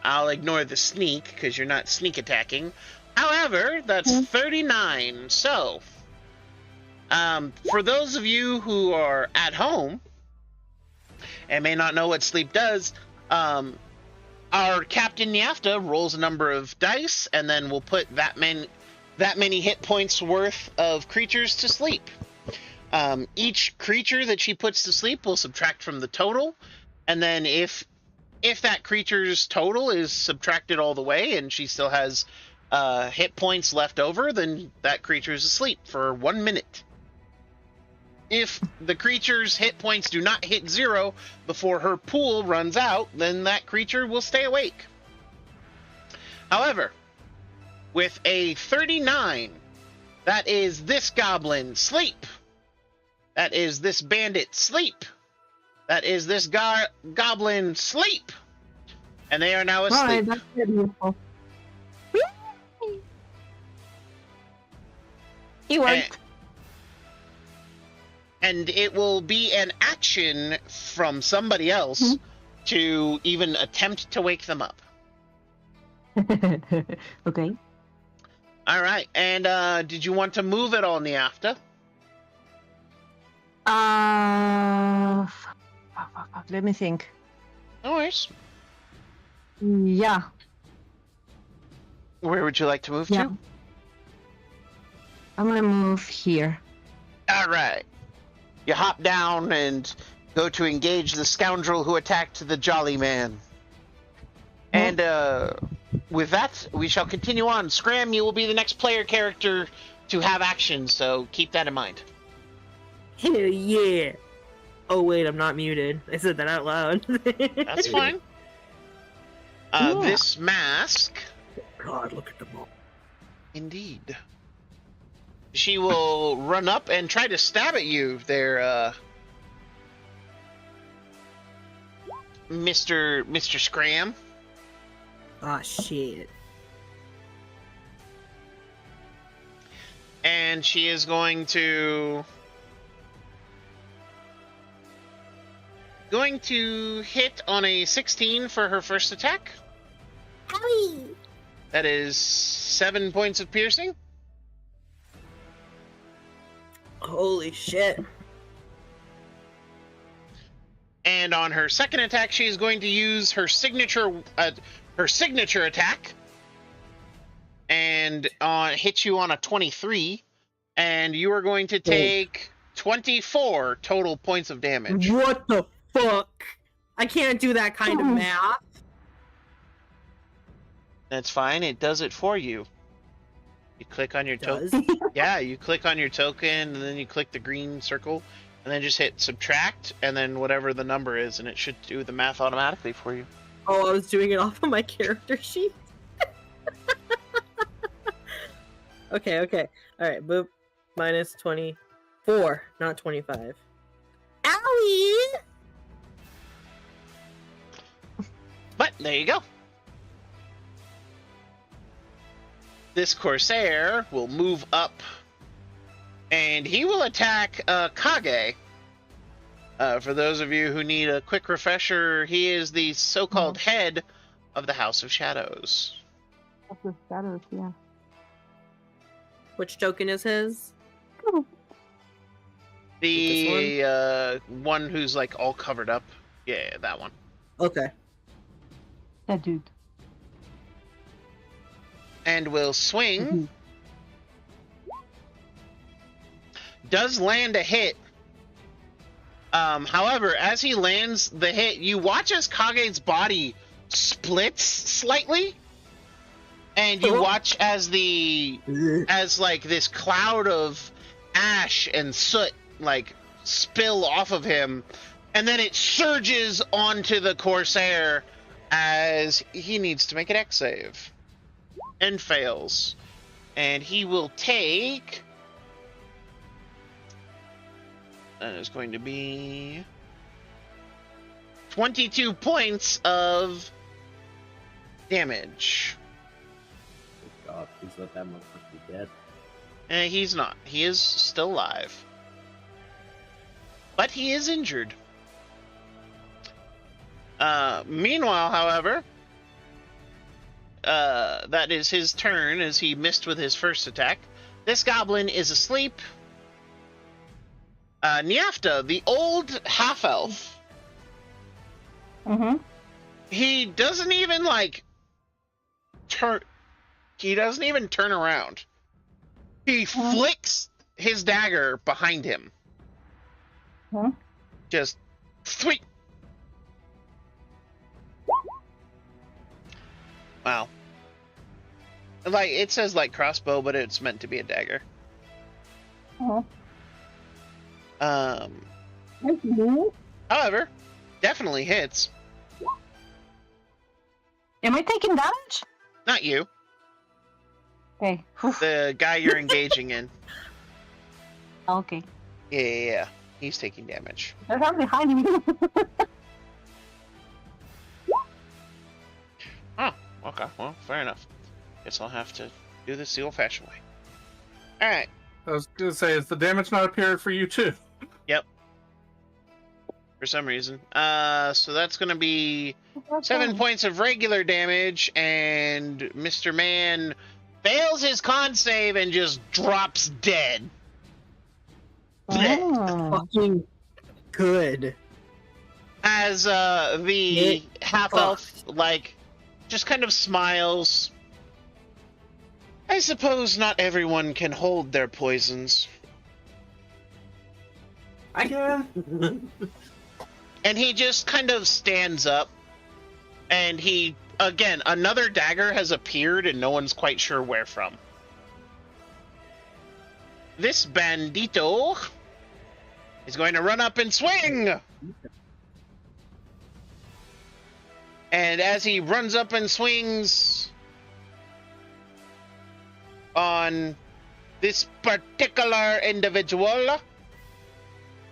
I'll ignore the sneak, because you're not sneak attacking. However, that's 39, so... for those of you who are at home and may not know what sleep does, our Captain Nyafta rolls a number of dice, and then we'll put that many hit points worth of creatures to sleep. Each creature that she puts to sleep will subtract from the total, and then if that creature's total is subtracted all the way and she still has hit points left over, then that creature is asleep for 1 minute. If the creature's hit points do not hit 0 before her pool runs out, then that creature will stay awake. However, with a 39, that is this goblin, sleep. That is this bandit, sleep. That is this goblin, sleep. And they are now asleep. Alright, that's beautiful. He worked. And it will be an action from somebody else to even attempt to wake them up. Okay. All right. And did you want to move at all, Nyafta? Let me think. No worries. Yeah. Where would you like to move to? I'm gonna move here. All right. You hop down and go to engage the scoundrel who attacked the Jolly Man. And with that, we shall continue on. Scram, you will be the next player character to have action, so keep that in mind. Hell yeah. Oh wait, I'm not muted. I said that out loud. That's fine. Yeah. This mask, God, look at the ball. indeed. She will run up and try to stab at you there, Mr. Scram. Ah, shit. And she is going to hit on a 16 for her first attack. Owie! That is 7 points of piercing. Holy shit. And on her second attack, she is going to use her signature attack, and hit you on a 23, and you are going to take 24 total points of damage. What the fuck? I can't do that kind of math. That's fine. It does it for you. You click on your token. Does? Yeah, you click on your token, and then you click the green circle, and then just hit subtract, and then whatever the number is, and it should do the math automatically for you. Oh, I was doing it off of my character sheet. Okay. Alright, boop. Minus 24, not 25. Owie! But there you go. This Corsair will move up, and he will attack Kage. For those of you who need a quick refresher, he is the so-called head of the House of Shadows. Shadows, yeah. Which token is his? The one who's like all covered up. Yeah, that one. Okay. That dude. And will swing. Does land a hit. However, as he lands the hit, you watch as Kage's body splits slightly, and you watch as like this cloud of ash and soot like spill off of him, and then it surges onto the Corsair as he needs to make an X save and fails, and he will take. That is going to be 22 points of damage. God, please let that motherfucker be dead. And he's not. He is still alive. But he is injured. Meanwhile, however, that is his turn as he missed with his first attack. This goblin is asleep. Nyafta, the old half-elf. Mm-hmm. He doesn't even turn. He doesn't even turn around. He flicks his dagger behind him. Huh? Just sweet. Wow. Like it says like crossbow, but it's meant to be a dagger. However, definitely hits. Am I taking damage? Not you. Okay. The guy you're engaging in. Okay. Yeah. He's taking damage. They're not behind me. Oh, okay. Well, fair enough. Guess I'll have to do this the old-fashioned way. Alright. I was gonna say, is the damage not appearing for you too? Yep. For some reason. So that's gonna be 7 points of regular damage, and Mr. Man fails his con save and just drops dead. Oh. Fucking good. As the half-elf, just kind of smiles. I suppose not everyone can hold their poisons. I can. And he just kind of stands up, and again, another dagger has appeared, and no one's quite sure where from. this bandito is going to run up and swing. And as he runs up and swings on this particular individual,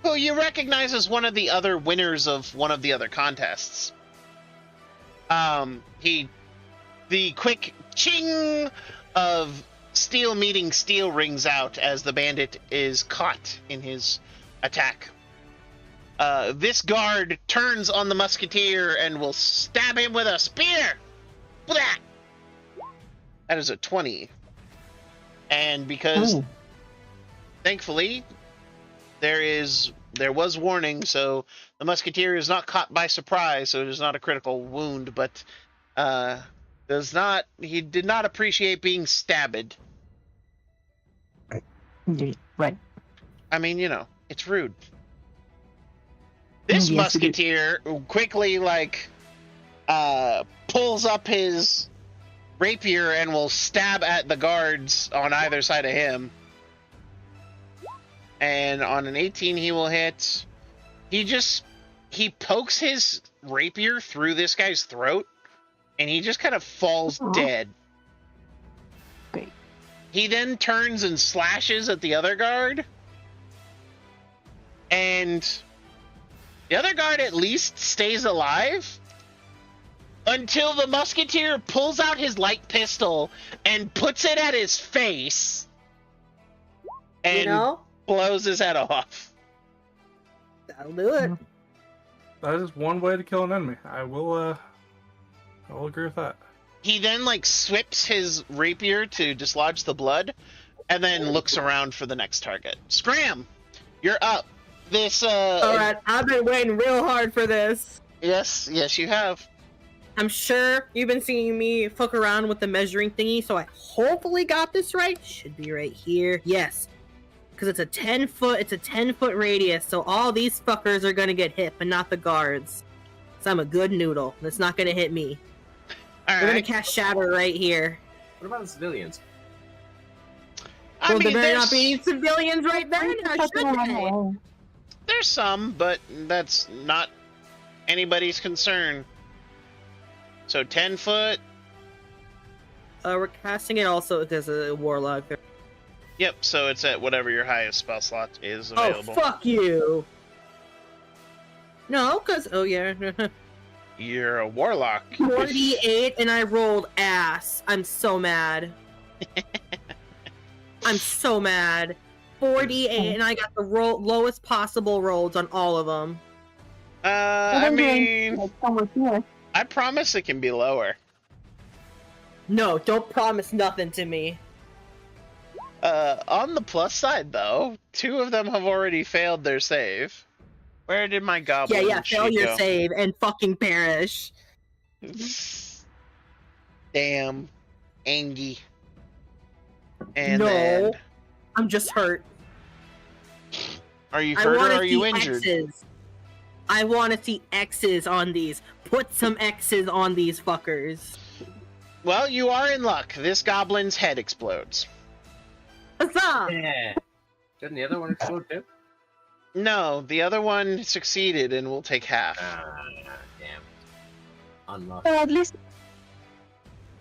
who you recognize as one of the other winners of one of the other contests. The quick ching of steel meeting steel rings out as the bandit is caught in his attack. This guard turns on the musketeer and will stab him with a spear. Blah! That is a 20. And because, thankfully, there was warning, so the musketeer is not caught by surprise, so it is not a critical wound, but he did not appreciate being stabbed. Right. I mean, it's rude. This musketeer quickly, pulls up his rapier and will stab at the guards on either side of him. And on an 18, he will hit. He pokes his rapier through this guy's throat, and he just kind of falls dead. Great. He then turns and slashes at the other guard, and the other guard at least stays alive until the musketeer pulls out his light pistol and puts it at his face and blows his head off. That'll do it. That is one way to kill an enemy. I will agree with that. He then swips his rapier to dislodge the blood, and then looks around for the next target. Scram, you're up. This All right, I've been waiting real hard for this. Yes, you have. I'm sure you've been seeing me fuck around with the measuring thingy, so I hopefully got this right. Should be right here. Yes. Because it's a 10 foot radius, so all these fuckers are gonna get hit, but not the guards. So I'm a good noodle. That's not gonna hit me. All We're right. gonna cast Shatter right here. What about the civilians? I mean, there better there's, not be any civilians right there now, should they? there's some, but that's not anybody's concern. So 10 foot. We're casting it also as a warlock. Yep, so it's at whatever your highest spell slot is available. Oh, fuck you! No, because... Oh, yeah. You're a warlock. 48, and I rolled ass. I'm so mad. I'm so mad. 48, and I got the lowest possible rolls on all of them. I mean, I promise it can be lower. No, don't promise nothing to me. On the plus side, though, 2 of them have already failed their save. Where did my goblin Fail your go? save and fucking perish. Damn. Angie. And No. then... I'm just hurt. Are you I hurt or want are to you see injured? X's. I want to see X's on these. Put some X's on these fuckers. Well, you are in luck. This goblin's head explodes. Huzzah! Yeah. Didn't the other one explode too? No, the other one succeeded and will take half. Damn. Unlucky. At least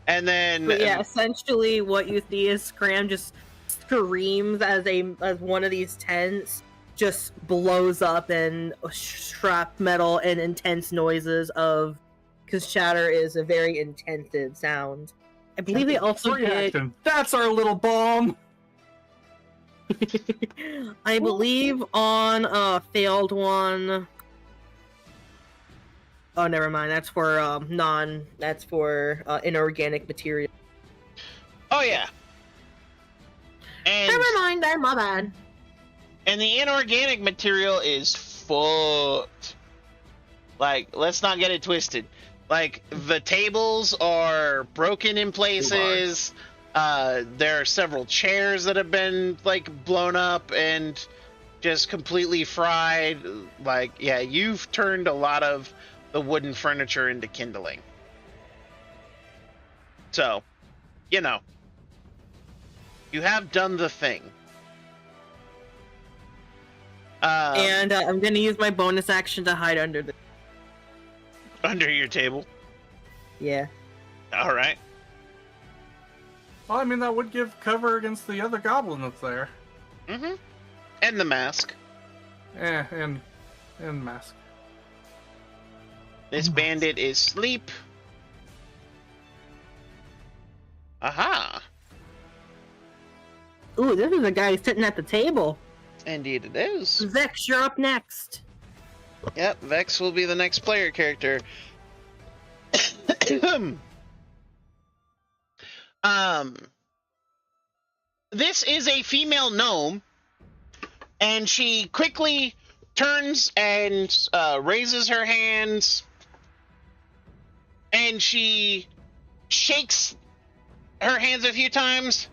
And then... But yeah, essentially what you see is Scram just screams as one of these tents just blows up and shrapnel and intense noises of... Because Shatter is a very intensive sound. I believe they also did... Reaction. That's our little bomb! I believe on a failed one... Oh, never mind. That's for inorganic material. Oh, yeah. And, Never mind, I'm my bad. and the inorganic material is fucked. Let's not get it twisted. The tables are broken in places. There are several chairs that have been, blown up and just completely fried. Yeah, you've turned a lot of the wooden furniture into kindling. So, you have done the thing. And I'm gonna use my bonus action to hide under the. Under your table. Yeah. All right. Well, I mean, that would give cover against the other goblin that's there. Mm-hmm. And the mask. And mask. This bandit is asleep. Aha. Ooh, this is a guy sitting at the table. Indeed it is. Vex, you're up next. Yep, Vex will be the next player character. This is a female gnome, and she quickly turns and raises her hands, and she shakes her hands a few times.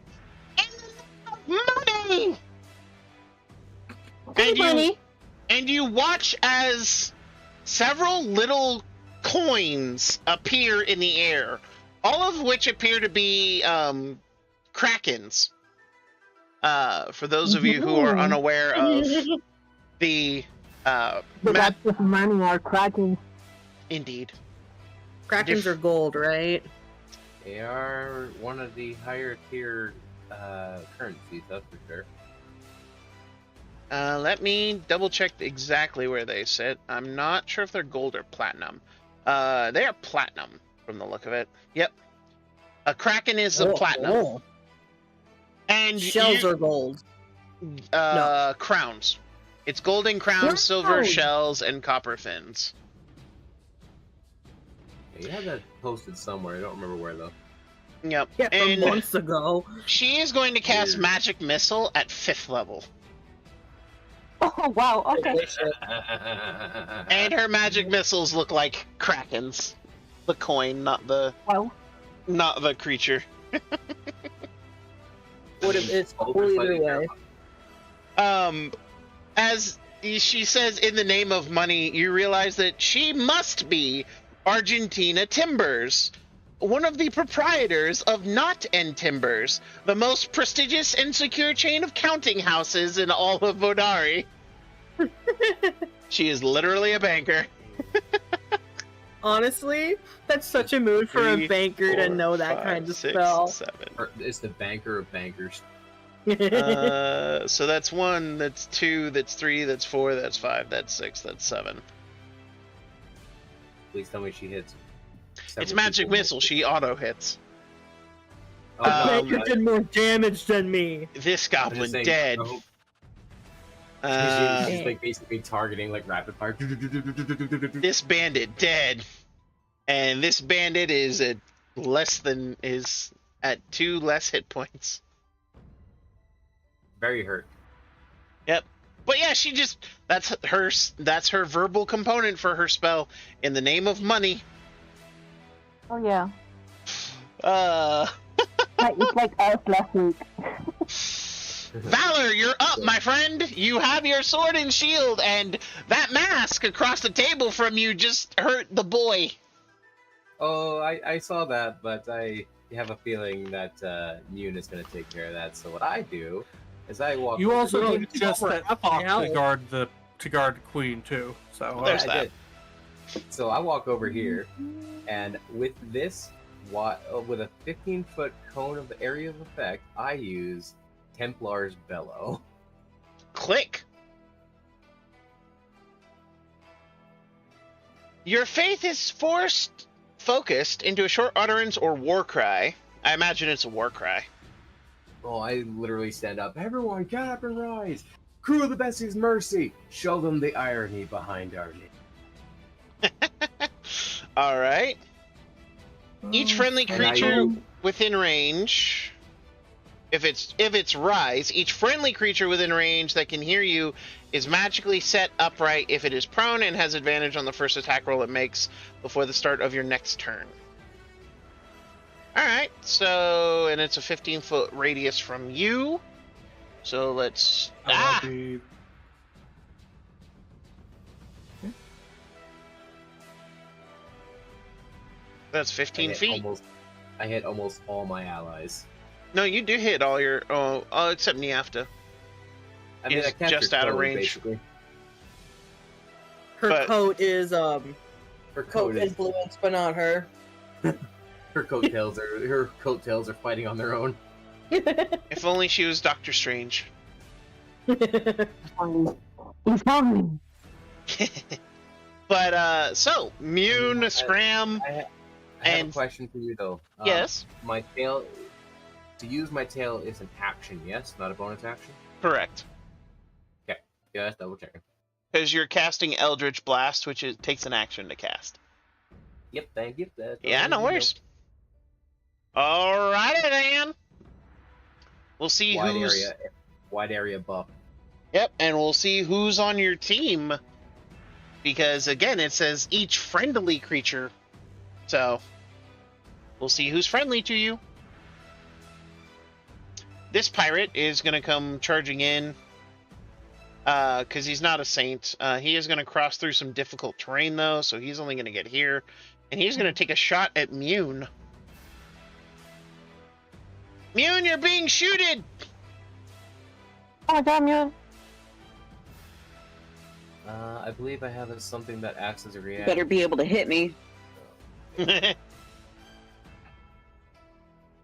Money! And you watch as several little coins appear in the air, all of which appear to be krakens. For those of you who are unaware of the map, of money are cracking. indeed. Krakens are gold, right? They are one of the higher tier currencies, that's for sure. Let me double check exactly where they sit. I'm not sure if they're gold or platinum. They are platinum from the look of it. Yep. A kraken is a platinum. Oh. And Shells are gold. No. Crowns. It's golden crowns, silver shells, and copper fins. Yeah, you had that posted somewhere. I don't remember where though. Yep. Yeah, from And months ago. she is going to cast Magic Missile at 5th level. Oh wow, okay. And her magic missiles look like krakens. The coin, not the creature. It's cool either way. As she says in the name of money, you realize that she must be Argentina Timbers, one of the proprietors of Knot and Timbers, the most prestigious and secure chain of counting houses in all of Vodari. She is literally a banker. Honestly, that's such a mood for a banker to know that kind of spell. 7. It's the banker of bankers. So that's 1, that's 2, that's 3, that's 4, that's 5, that's 6, that's 7. Please tell me she hits. It's magic missile. She auto hits. Oh, The no, banker did more damage than me. This goblin dead. She's like basically targeting like rapid fire. This bandit dead, and this bandit is at at 2 less hit points. Very hurt. Yep. But yeah, she just that's her verbal component for her spell. In the name of money. Oh yeah. It's like us last week. Valor, you're up, my friend. You have your sword and shield, and that mask across the table from you just hurt the boy. Oh, I saw that, but I have a feeling that Yoon is going to take care of that. So what I do is I walk. You over also to need just that to guard the Queen too. So There's that. So I walk over here, and with this, with a 15-foot cone of the area of effect, I use Templar's Bellow. Click. Your faith is focused into a short utterance or war cry. I imagine it's a war cry. Oh, I literally stand up. Everyone, get up and rise! Crew of the Bessie's Mercy! Show them the irony behind our name. All right. Each friendly creature within range, if it's rise, each friendly creature within range that can hear you is magically set upright if it is prone and has advantage on the first attack roll it makes before the start of your next turn. All right. So, and it's a 15-foot radius from you. So let's. That's 15 feet. I hit almost all my allies. No, you do hit all your. Oh, except Niafta. I mean, He's just out of range. Basically. But- coat is Her coat coat is influence, but not her. her coattails are fighting on their own. If only she was Doctor Strange. Inform me. But so Mune, Scram, I have And- a question for you though. yes, My tail. To use my tail is an action, yes, not a bonus action. correct. Yeah, that's double checking. Because you're casting Eldritch Blast, which takes an action to cast. Yep, thank you. That's all Yeah, I no need to know. worries. Alrighty then. We'll see who's Wide area buff. Yep, and we'll see who's on your team. Because again, it says each friendly creature. So we'll see who's friendly to you. This pirate is gonna come charging in. Because he's not a saint. He is going to cross through some difficult terrain, though, so he's only going to get here. And he's going to take a shot at Mune. Mune, you're being shooted! Oh my god, Mune. I believe I have something that acts as a You reaction. better be able to hit me.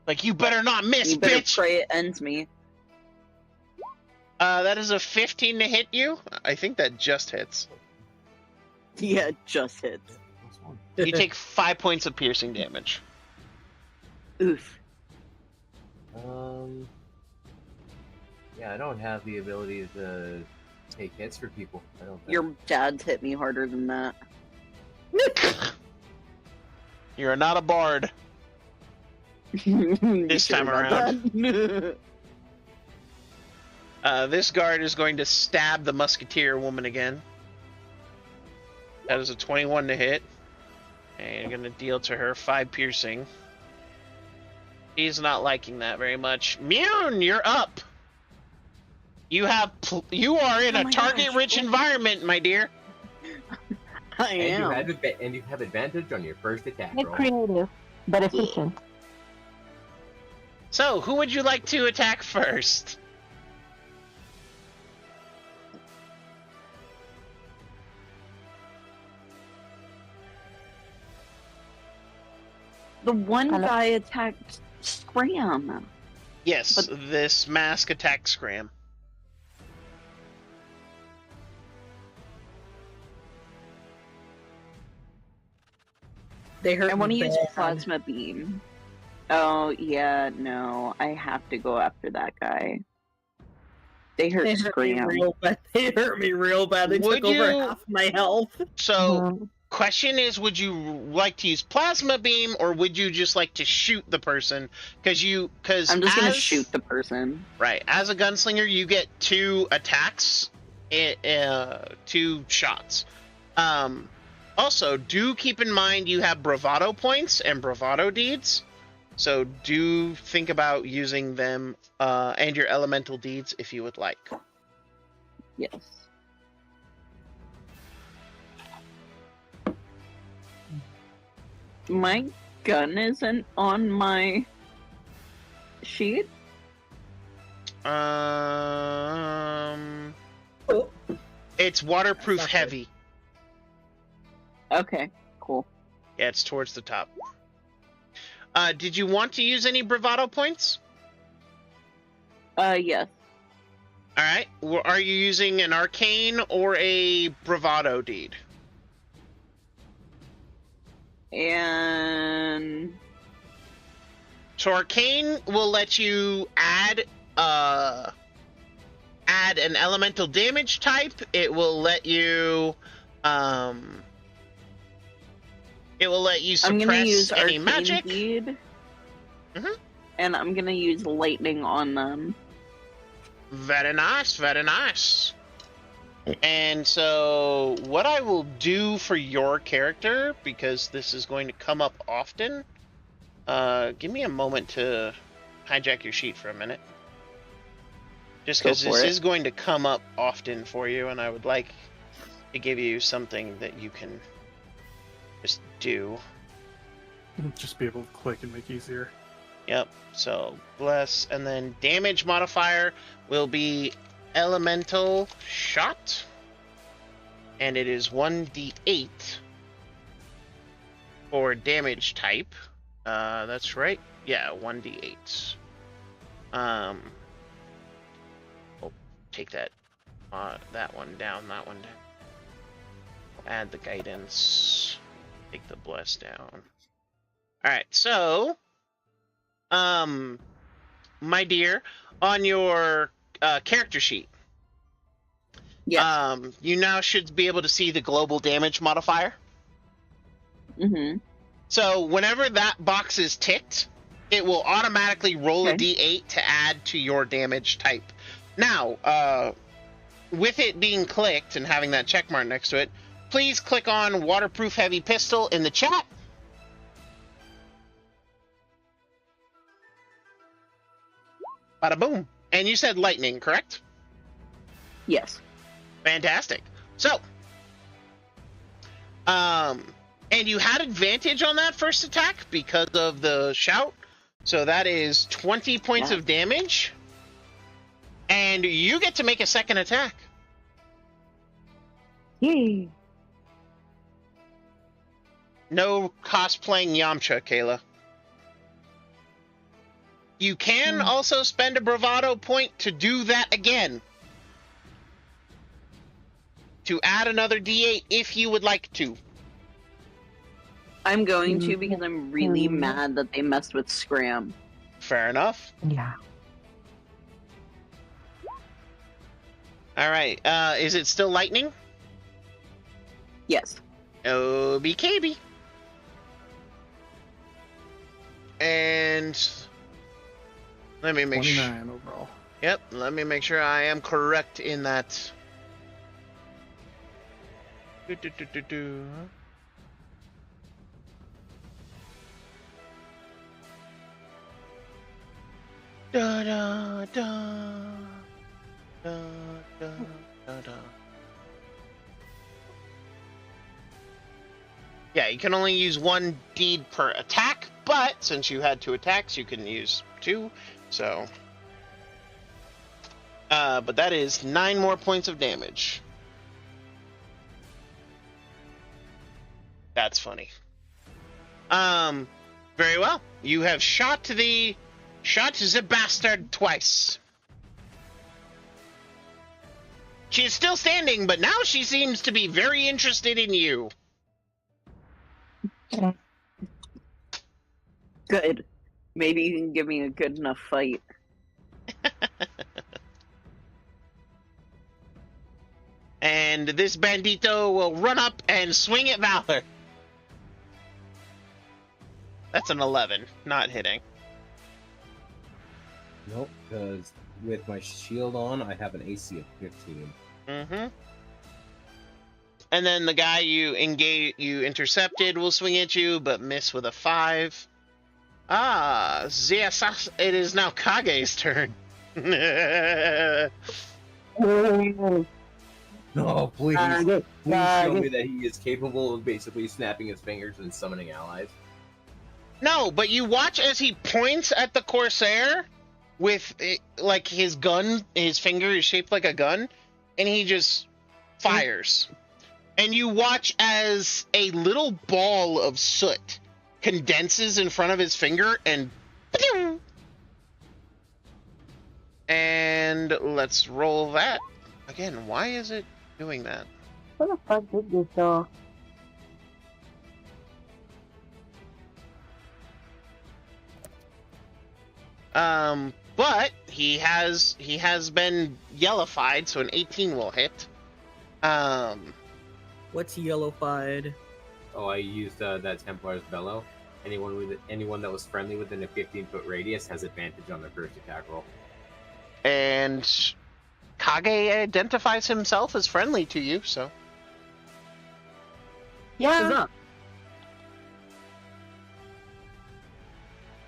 Like, you better not miss, You better bitch! pray it ends me. That is a 15 to hit you. I think that just hits. Yeah, it just hits. You take 5 points of piercing damage. Oof. Yeah, I don't have the ability to take hits for people. I don't think. Your dad's hit me harder than that. You're not a bard. This time This guard is going to stab the musketeer woman again. That is a 21 to hit. And you're going to deal to her 5 piercing. He's not liking that very much. Mune, you're up. You are in Oh a my target-rich gosh. environment, my dear. I am. And you have advantage on your first attack Get roll. creative, but efficient. So, who would you like to attack first? The one Hello? guy attacked Scram. Yes, this mask attack Scram. They hurt I want to me use bad. Plasma Beam. Oh, yeah, no. I have to go after that guy. They hurt They hurt me Scram. real bad. They hurt me real bad. They Would took over you- half my health. So, Mhm. question is, would you like to use plasma beam or would you just like to shoot the person? Because I'm just gonna shoot the person. Right, as a gunslinger, you get 2 attacks, 2 shots. Also, do keep in mind you have bravado points and bravado deeds, so do think about using them and your elemental deeds if you would like. Yes. My gun isn't on my sheet. Oh. It's waterproof That's not good. heavy. Okay, cool. Yeah, it's towards the top. Did you want to use any bravado points? Yes. All right. Well, are you using an arcane or a bravado deed? And So arcane will let you add an elemental damage type. It will let you I'm gonna use suppress any Arcane magic. Bead. Mhm. And I'm gonna use lightning on them. Very nice, very nice. And so, what I will do for your character, because this is going to come up often, give me a moment to hijack your sheet for a minute. Just Go because for this it. is going to come up often for you, and I would like to give you something that you can just do. Just be able to click and make easier. Yep, so bless, and then damage modifier will be elemental shot. and it is 1d8 for damage type. That's right. Yeah, 1d8. Oh, take that one down, that one down. Add the guidance. Take the bless down. Alright, so my dear, on your character sheet, Yes. you now should be able to see the global damage modifier. Mm-hmm. So whenever that box is ticked, it will automatically roll a d8 to add to your damage type. Now, with it being clicked and having that check mark next to it, please click on Waterproof Heavy Pistol in the chat. Bada boom. And you said lightning, correct? Yes. Fantastic. So, and you had advantage on that first attack because of the shout. So that is 20 points of damage. And you get to make a second attack. Yay. No cosplaying Yamcha, Kayla. You can also spend a bravado point to do that again. To add another d8 if you would like to. I'm going to because I'm really mad that they messed with Scram. Fair enough. Yeah. Alright, is it still lightning? Yes. OBKB. And let me make 29 overall. Yep, let me make sure I am correct in that. Da da da da da da da. Yeah, you can only use one deed per attack, but since you had 2 attacks, you can use 2. So, but that is 9 more points of damage. That's funny. Very well. You have shot the bastard twice. She is still standing, but now she seems to be very interested in you. Good. Maybe you can give me a good enough fight. And this bandito will run up and swing at Valor. That's an 11, not hitting. Nope, because with my shield on, I have an AC of 15. Mm-hmm. And then the guy you intercepted will swing at you, but miss with a 5. Yes, it is now Kage's turn. No, please. Please show me that he is capable of basically snapping his fingers and summoning allies. No, but you watch as he points at the Corsair with, like, his gun, his finger is shaped like a gun, and he just fires. And you watch as a little ball of soot condenses in front of his finger and... And let's roll that. Again, why is it doing that? What the fuck did this though? But he has been yellowified, so an 18 will hit. What's yellowified? Oh, I used that Templar's Bellow. Anyone that was friendly within a 15-foot radius has advantage on their first attack roll. And Kage identifies himself as friendly to you, so. What's up?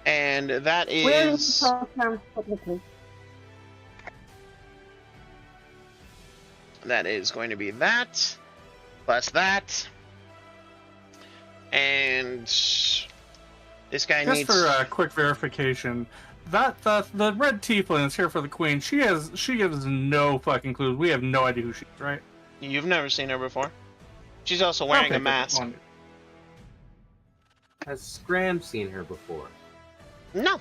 And that Where is is... That is going to be that, plus that. And this guy Just needs... for quick verification, the red tiefling is here for the queen. She gives no fucking clues. We have no idea who she is, right? You've never seen her before? She's also wearing Okay, a good. mask. On. Has Scram seen her before? No.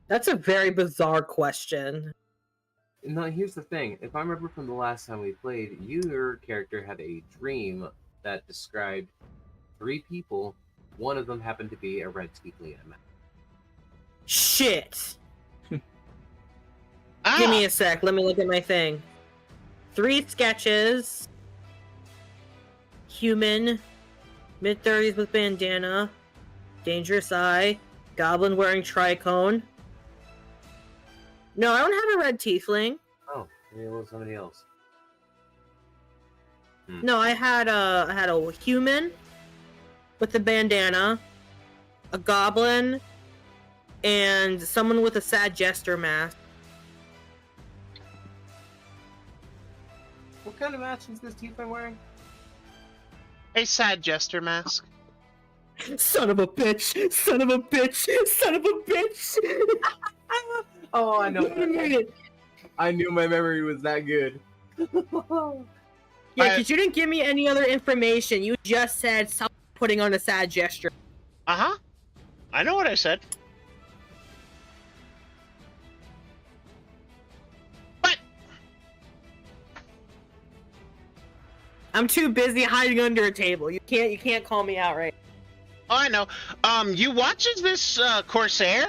That's a very bizarre question. No, here's the thing. If I remember from the last time we played, your character had a dream that described 3 people. One of them happened to be a red tiefling in a map. Shit. Ah, Give me a sec. Let me look at my thing. 3 sketches. Human. Mid-30s with bandana. Dangerous eye. Goblin wearing tricone. No, I don't have a red tiefling. Oh, maybe it was somebody else. No, I had a human with the bandana, a goblin, and someone with a sad jester mask. What kind of mask is this tiefling wearing? a sad jester mask. Son of a bitch! Son of a bitch! Son of a bitch! Oh, I know. Yeah, I knew my memory was that good. because you didn't give me any other information. You just said someone putting on a sad gesture. Uh-huh. I know what I said. But I'm too busy hiding under a table. You can't call me out right. oh, I know. You watches this Corsair?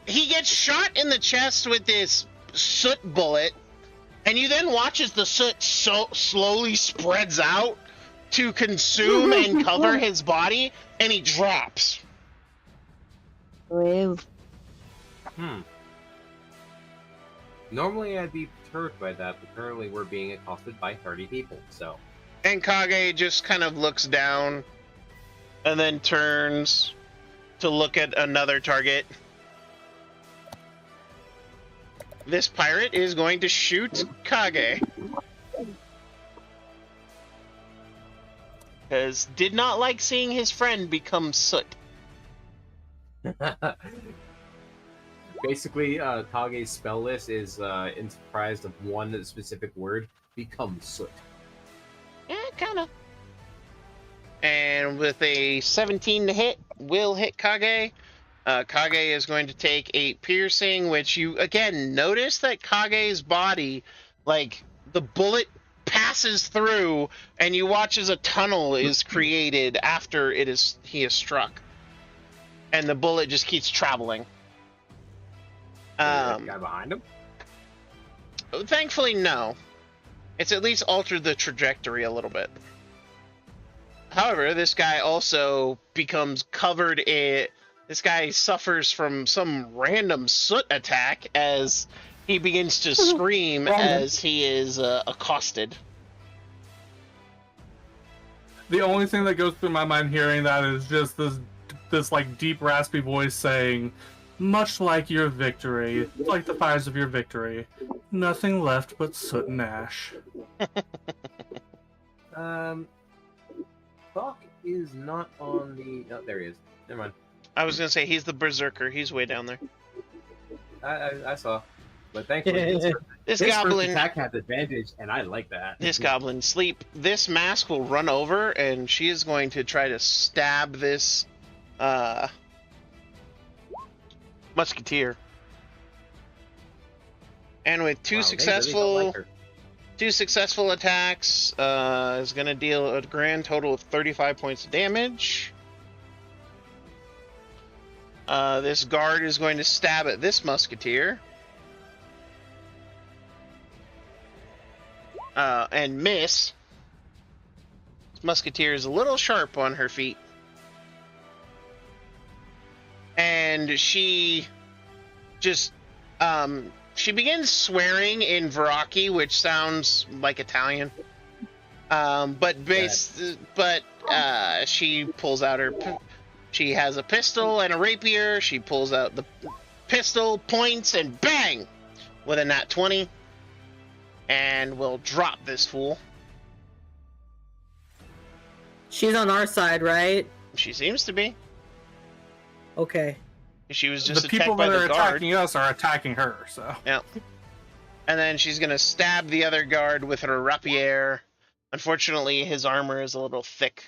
He gets shot in the chest with this soot bullet, and you then watch as the soot slowly spreads out to consume and cover his body, and he drops. Well, Normally I'd be perturbed by that, but currently we're being accosted by 30 people, so... And Kage just kind of looks down, and then turns to look at another target. This pirate is going to shoot Kage. Because did not like seeing his friend become soot. Basically, Kage's spell list is comprised of one specific word, become soot. Yeah, kinda. And with a 17 to hit, will hit Kage. Kage is going to take 8 piercing, which you, again, notice that Kage's body, like, the bullet passes through, and you watch as a tunnel is created after he is struck. And the bullet just keeps traveling. That guy behind him? Thankfully, no. It's at least altered the trajectory a little bit. However, this guy also becomes covered in... This guy suffers from some random soot attack as he begins to scream as he is accosted. The only thing that goes through my mind hearing that is just this like deep raspy voice saying, much like your victory, like the fires of your victory, nothing left but soot and ash. Buck is not on the... Oh, there he is. Never mind. I was gonna say he's the berserker. He's way down there. I saw. But thankfully, This this goblin, first attack has advantage, and I like that. this goblin sleep. This mask will run over, and she is going to try to stab this musketeer. And with two Wow, they really don't like her. successful attacks, is going to deal a grand total of 35 points of damage. This guard is going to stab at this musketeer. And miss. This musketeer is a little sharp on her feet. And she just, she begins swearing in Veraki, which sounds like Italian. She pulls out her... She has a pistol and a rapier. She pulls out the pistol, points, and bang! With a nat 20. And we'll drop this fool. She's on our side, right? She seems to be. Okay. She was just The attacked people by that the are guard. attacking us are attacking her, so... Yeah. And then she's going to stab the other guard with her rapier. Unfortunately, his armor is a little thick,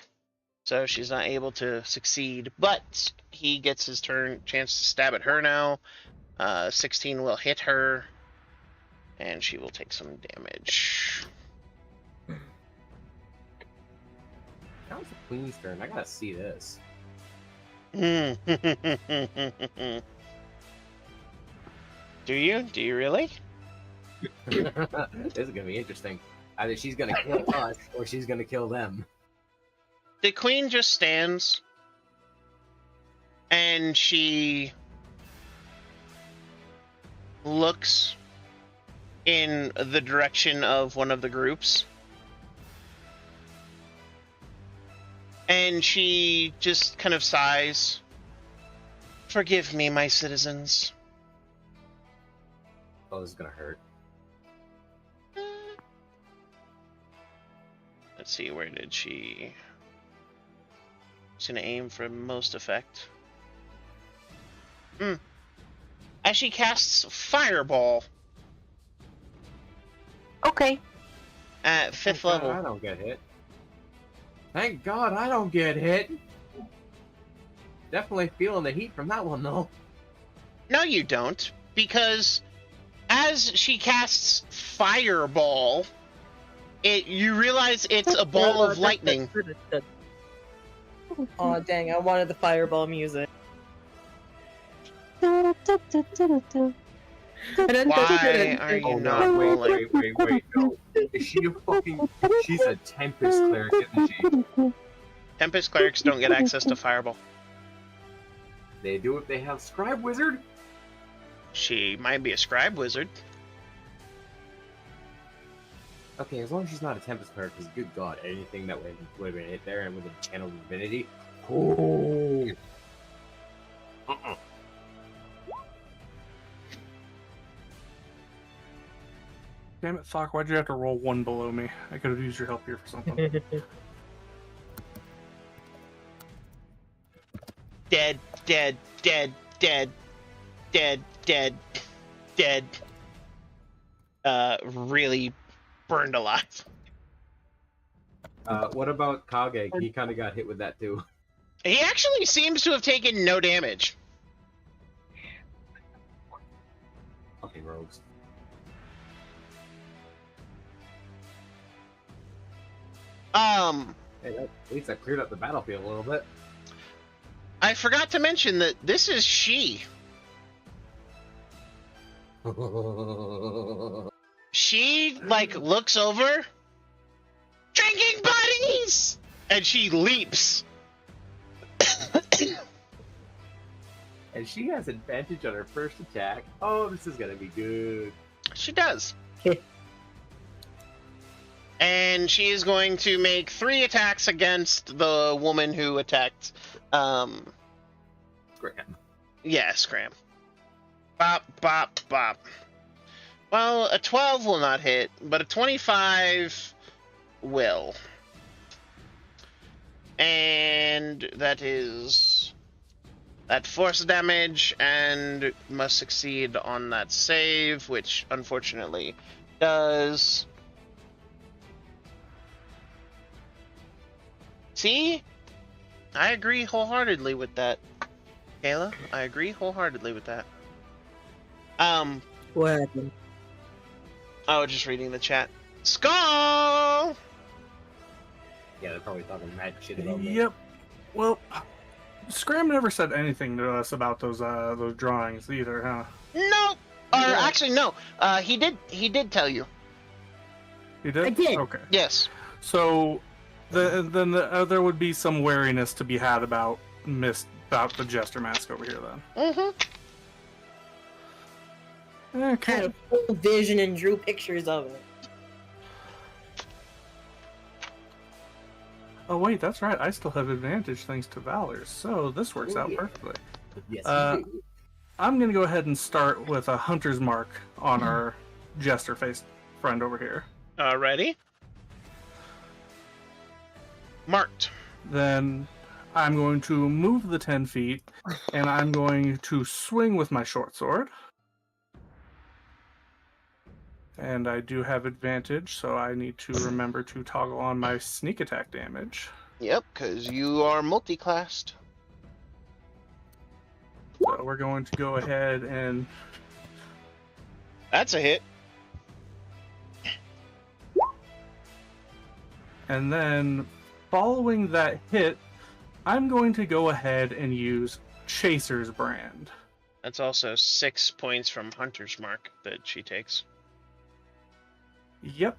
so she's not able to succeed. But he gets his chance to stab at her now. 16 will hit her, and she will take some damage. Now it's the Queen's turn. I gotta see this. Do you? Do you really? This is gonna be interesting. Either she's gonna kill us or she's gonna kill them. The queen just stands and she looks in the direction of one of the groups. And she just kind of sighs. Forgive me, my citizens. Oh, this is gonna hurt. Let's see, where did she... She's gonna aim for most effect. As she casts Fireball Okay. at 5th Thank God level. I don't get hit. Thank God I don't get hit. Definitely feeling the heat from that one, though. No, you don't, because as she casts Fireball, you realize it's a ball of lightning. Oh dang! I wanted the fireball music. Why are you Oh not no, rolling? wait, no. Is she a fucking... She's a Tempest Cleric, isn't she? Tempest clerics don't get access to Fireball. They do if they have Scribe Wizard? She might be a scribe wizard. Okay, as long as she's not a Tempest Cleric, because good God, anything that would have been hit there and with a Channel Divinity... Oh! Damn it, Sock, why'd you have to roll one below me? I could have used your help here for something. Dead, dead, dead, dead, dead, dead, dead. Really burned alive. What about Kage? He kind of got hit with that, too. He actually seems to have taken no damage. Fucking rogues. Hey, at least I cleared up the battlefield a little bit. I forgot to mention that this is she. She, like, looks over. Drinking buddies! And she leaps. And she has advantage on her first attack. Oh, this is gonna be good. She does. And she is going to make 3 attacks against the woman who attacked, Graham. yeah, Scram. Bop, bop, bop. Well, a 12 will not hit, but a 25 will. And that is that force damage, and must succeed on that save, which unfortunately does. See? I agree wholeheartedly with that. Kayla, I agree wholeheartedly with that. What happened? Oh, just reading the chat. Skull! Yeah, they're probably talking mad shit about me. Yep. Well, Scram never said anything to us about those drawings either, huh? No! Or Yeah. actually, no. He did tell you. You did? I did. Okay. Yes. So, there would be some wariness to be had about the Jester Mask over here, then. Mm-hmm. Okay. Had a full vision and drew pictures of it. Oh wait, that's right. I still have advantage thanks to Valor, so this works Oh, out yeah. perfectly. Yes, you I'm gonna go ahead and start with a Hunter's Mark on our Jester-faced friend over here. Alrighty. Marked. Then I'm going to move the 10 feet, and I'm going to swing with my short sword. And I do have advantage, so I need to remember to toggle on my sneak attack damage. Yep, because you are multi-classed. So we're going to go ahead and... That's a hit. And then, following that hit, I'm going to go ahead and use Chaser's Brand. That's also 6 points from Hunter's Mark that she takes. Yep.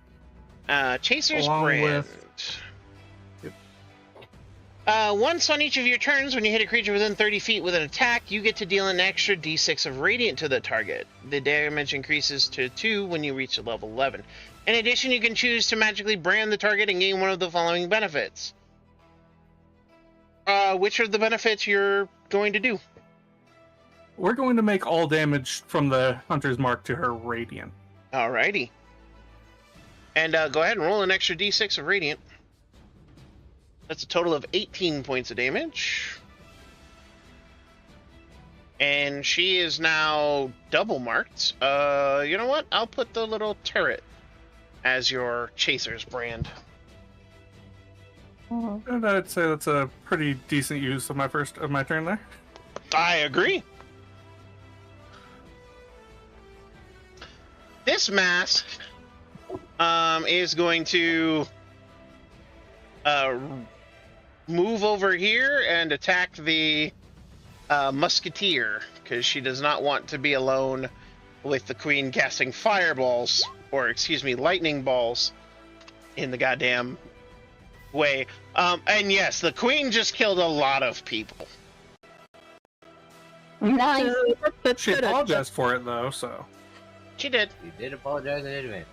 Chaser's Along Brand. with- Once on each of your turns, when you hit a creature within 30 feet with an attack, you get to deal an extra d6 of radiant to the target. The damage increases to 2 when you reach level 11. In addition, you can choose to magically brand the target and gain one of the following benefits. Which of the benefits you're going to do? We're going to make all damage from the Hunter's Mark to her radiant. Alrighty. And go ahead and roll an extra d6 of radiant. That's a total of 18 points of damage. And she is now double marked. You know what? I'll put the little turret as your Chaser's Brand. And I'd say that's a pretty decent use of my turn there. I agree. This mask is going to move over here and attack the musketeer, because she does not want to be alone with the queen casting fireballs, or excuse me, lightning balls in the goddamn way. And yes, the queen just killed a lot of people. Nice. She apologized for it, though, so... She did. You did apologize in advance.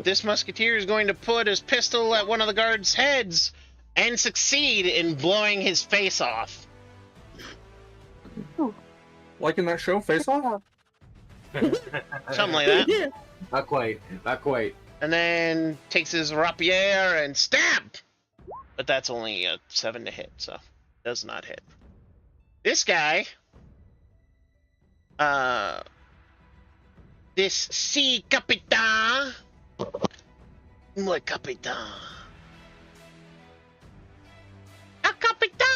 This musketeer is going to put his pistol at one of the guards' heads and succeed in blowing his face off. Like in that show, Face Off? Something like that. Yeah. Not quite. Not quite. And then takes his rapier and stab! But that's only a 7 to hit, so does not hit. This guy, this sea capitan, muy capitan, a capitan.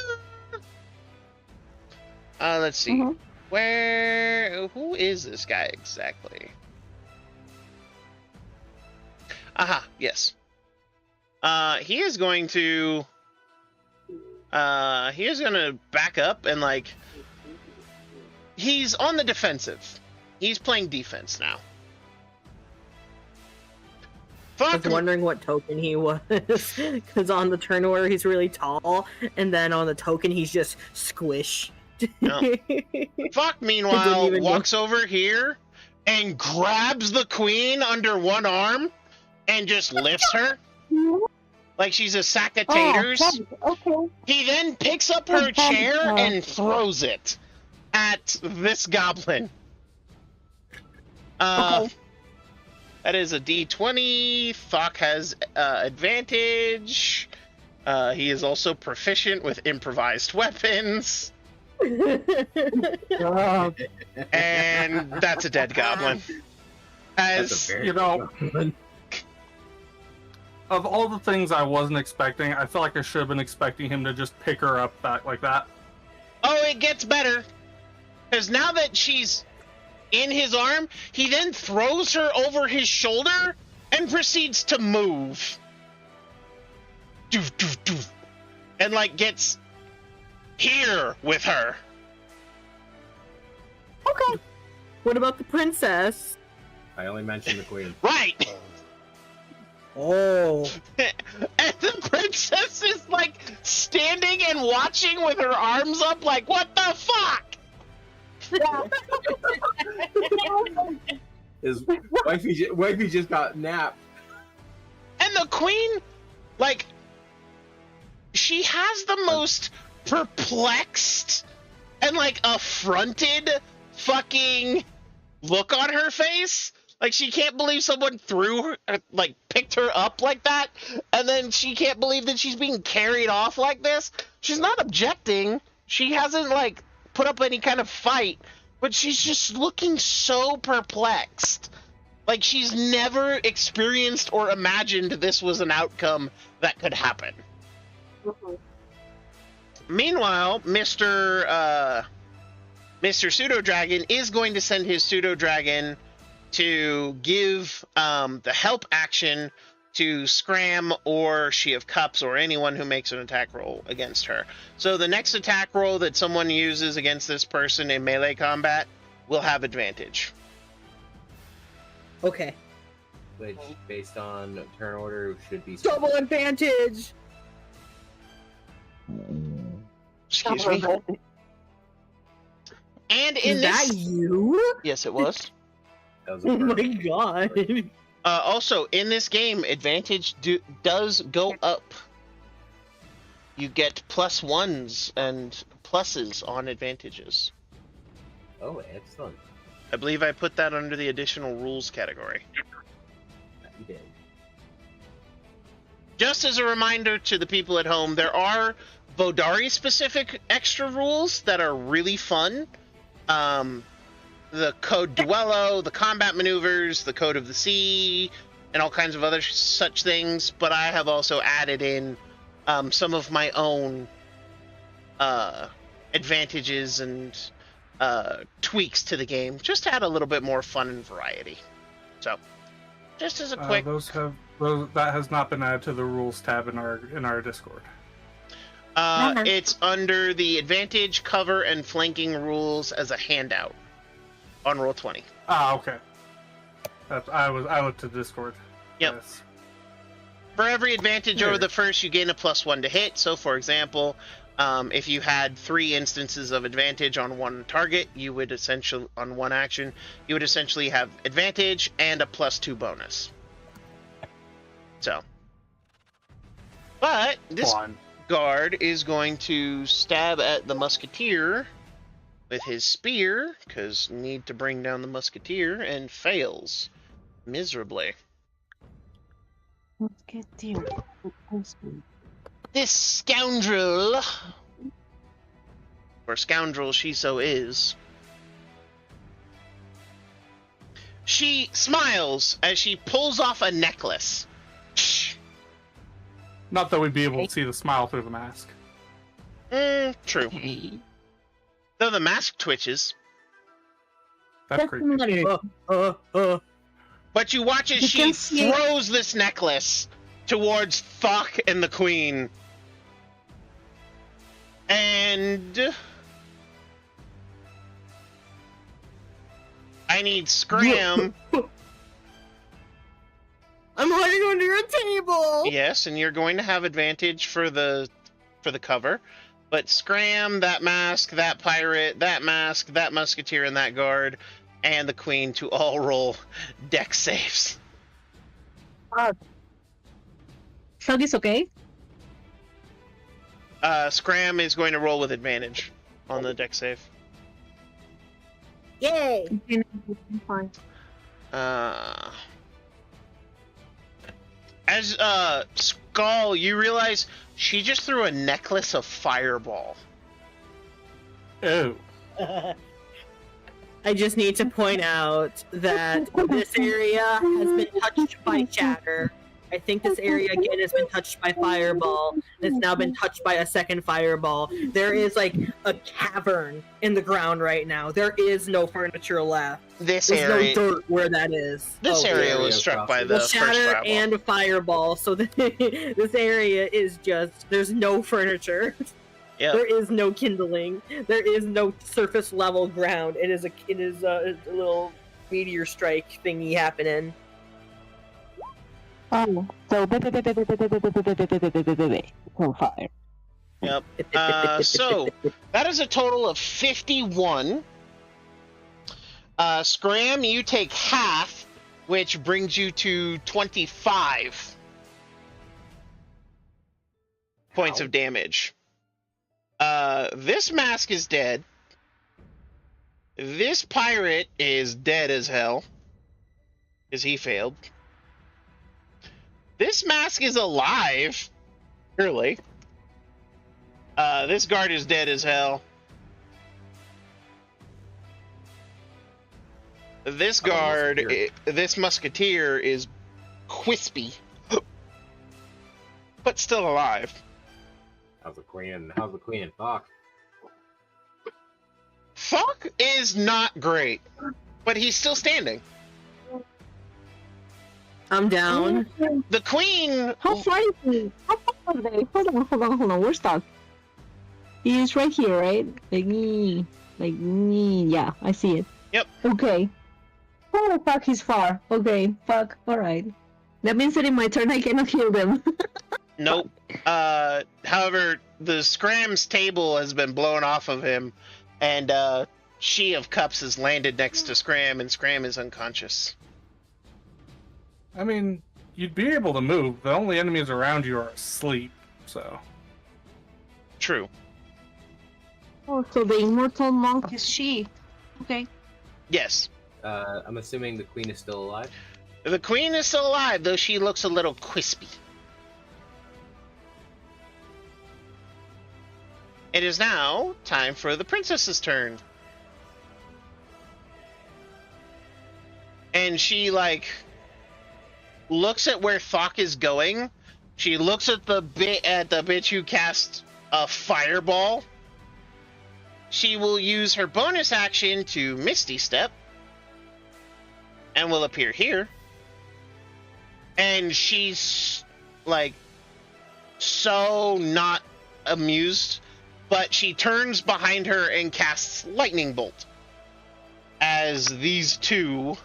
Let's see. Who is this guy exactly? Aha, yes. He is going to back up and, like, he's on the defensive. He's playing defense now. I was wondering what token he was, because on the turn order he's really tall, and then on the token he's just squish. No. Fuck, meanwhile, walks over here and grabs the queen under one arm and just lifts her like she's a sack of taters. Okay. He then picks up her chair and throws it at this goblin. That is a D20. Thok has advantage. He is also proficient with improvised weapons. And that's a dead goblin. As Very you know, good. of all the things I wasn't expecting, I feel like I should have been expecting him to just pick her up back like that. oh, it gets better. Because now that she's in his arm, he then throws her over his shoulder and proceeds to move. Doof, doof, doof. And, like, gets here with her. Okay. What about the princess? I only mentioned the queen. Right! Oh. And the princess is, like, standing and watching with her arms up like, what the fuck? His wifey just got napped. And the queen, like, she has the most perplexed and, like, affronted fucking look on her face. Like, she can't believe someone threw her, like, picked her up like that, and then she can't believe that she's being carried off like this. She's not objecting. She hasn't, like, put up any kind of fight, but she's just looking so perplexed. Like she's never experienced or imagined this was an outcome that could happen. Meanwhile, Mr. Pseudo Dragon is going to send his Pseudo Dragon to give the help action to Scram or She of Cups or anyone who makes an attack roll against her. So the next attack roll that someone uses against this person in melee combat will have advantage. Okay. Which, based on turn order, should be Double advantage! Excuse me. And in Is this... that you? Yes, it was. That was a Oh my burn. god. Also, in this game, advantage does go up. You get +1s and pluses on advantages. Oh, excellent. I believe I put that under the additional rules category. You did. Just as a reminder to the people at home, there are Vodari-specific extra rules that are really fun. The Code Duello, the combat maneuvers, the Code of the Sea, and all kinds of other such things. But I have also added in some of my own advantages and tweaks to the game, just to add a little bit more fun and variety. So, just as a quick... that has not been added to the rules tab in our Discord. It's under the advantage, cover, and flanking rules as a handout on Roll20. Ah, okay. I looked at Discord. Yep. Yes. For every advantage over the first, you gain a +1 to hit. So, for example, if you had 3 instances of advantage on one target, you would essentially, on one action, you would essentially have advantage and a +2 bonus. So, but this guard is going to stab at the musketeer with his spear, because need to bring down the musketeer, and fails miserably. Let's get there. This scoundrel, or scoundrel she so is, she smiles as she pulls off a necklace. Not that we'd be able to see the smile through the mask. True. Though the mask twitches. That's creepy. But you watch as she throws this necklace towards Thok and the Queen. And... I need Scram. I'm hiding under a table! Yes, and you're going to have advantage for the cover. But Scram, that mask, that pirate, that mask, that musketeer, and that guard, and the Queen to all roll dex saves. Froggy's okay? Scram is going to roll with advantage on the dex save. Yay! Fine. As Skull, you realize she just threw a necklace of fireball. Oh. I just need to point out that this area has been touched by shatter. I think this area again has been touched by fireball. It's now been touched by a second fireball. There is like a cavern in the ground right now. There is no furniture left. There's no dirt where that is. This area was struck by the first shatter fireball. and a fireball. So this area is just, there's no furniture. Yep. There is no kindling. There is no surface level ground. It is a little meteor strike thingy happening. Oh, so so fire. Yep. So that is a total of 51. Scram, you take half, which brings you to 25 points of damage. This mask is dead. This pirate is dead as hell, because he failed. This mask is alive, clearly. This guard is dead as hell. This guard, this musketeer is crispy, but still alive. How's the queen? How's the queen? Fuck. Fuck is not great, but he's still standing. I'm down. The queen. How far is he? How far are they? Hold on. We're stuck. He is right here, right? Like me. Yeah, I see it. Yep. Okay. Oh the fuck, he's far. Okay, fuck. Alright. That means that in my turn I cannot heal them. Nope. However, the Scram's table has been blown off of him, and She of Cups has landed next to Scram, and Scram is unconscious. I mean, you'd be able to move. The only enemies around you are asleep, so. True. Oh, so the immortal monk is she. Okay. Yes. I'm assuming the queen is still alive? The queen is still alive, though she looks a little crispy. It is now time for the princess's turn. And she, like, looks at where Thok is going. She looks at the bitch who cast a fireball. She will use her bonus action to Misty Step. And will appear here. And she's, like, so not amused. But she turns behind her and casts Lightning Bolt. As these two,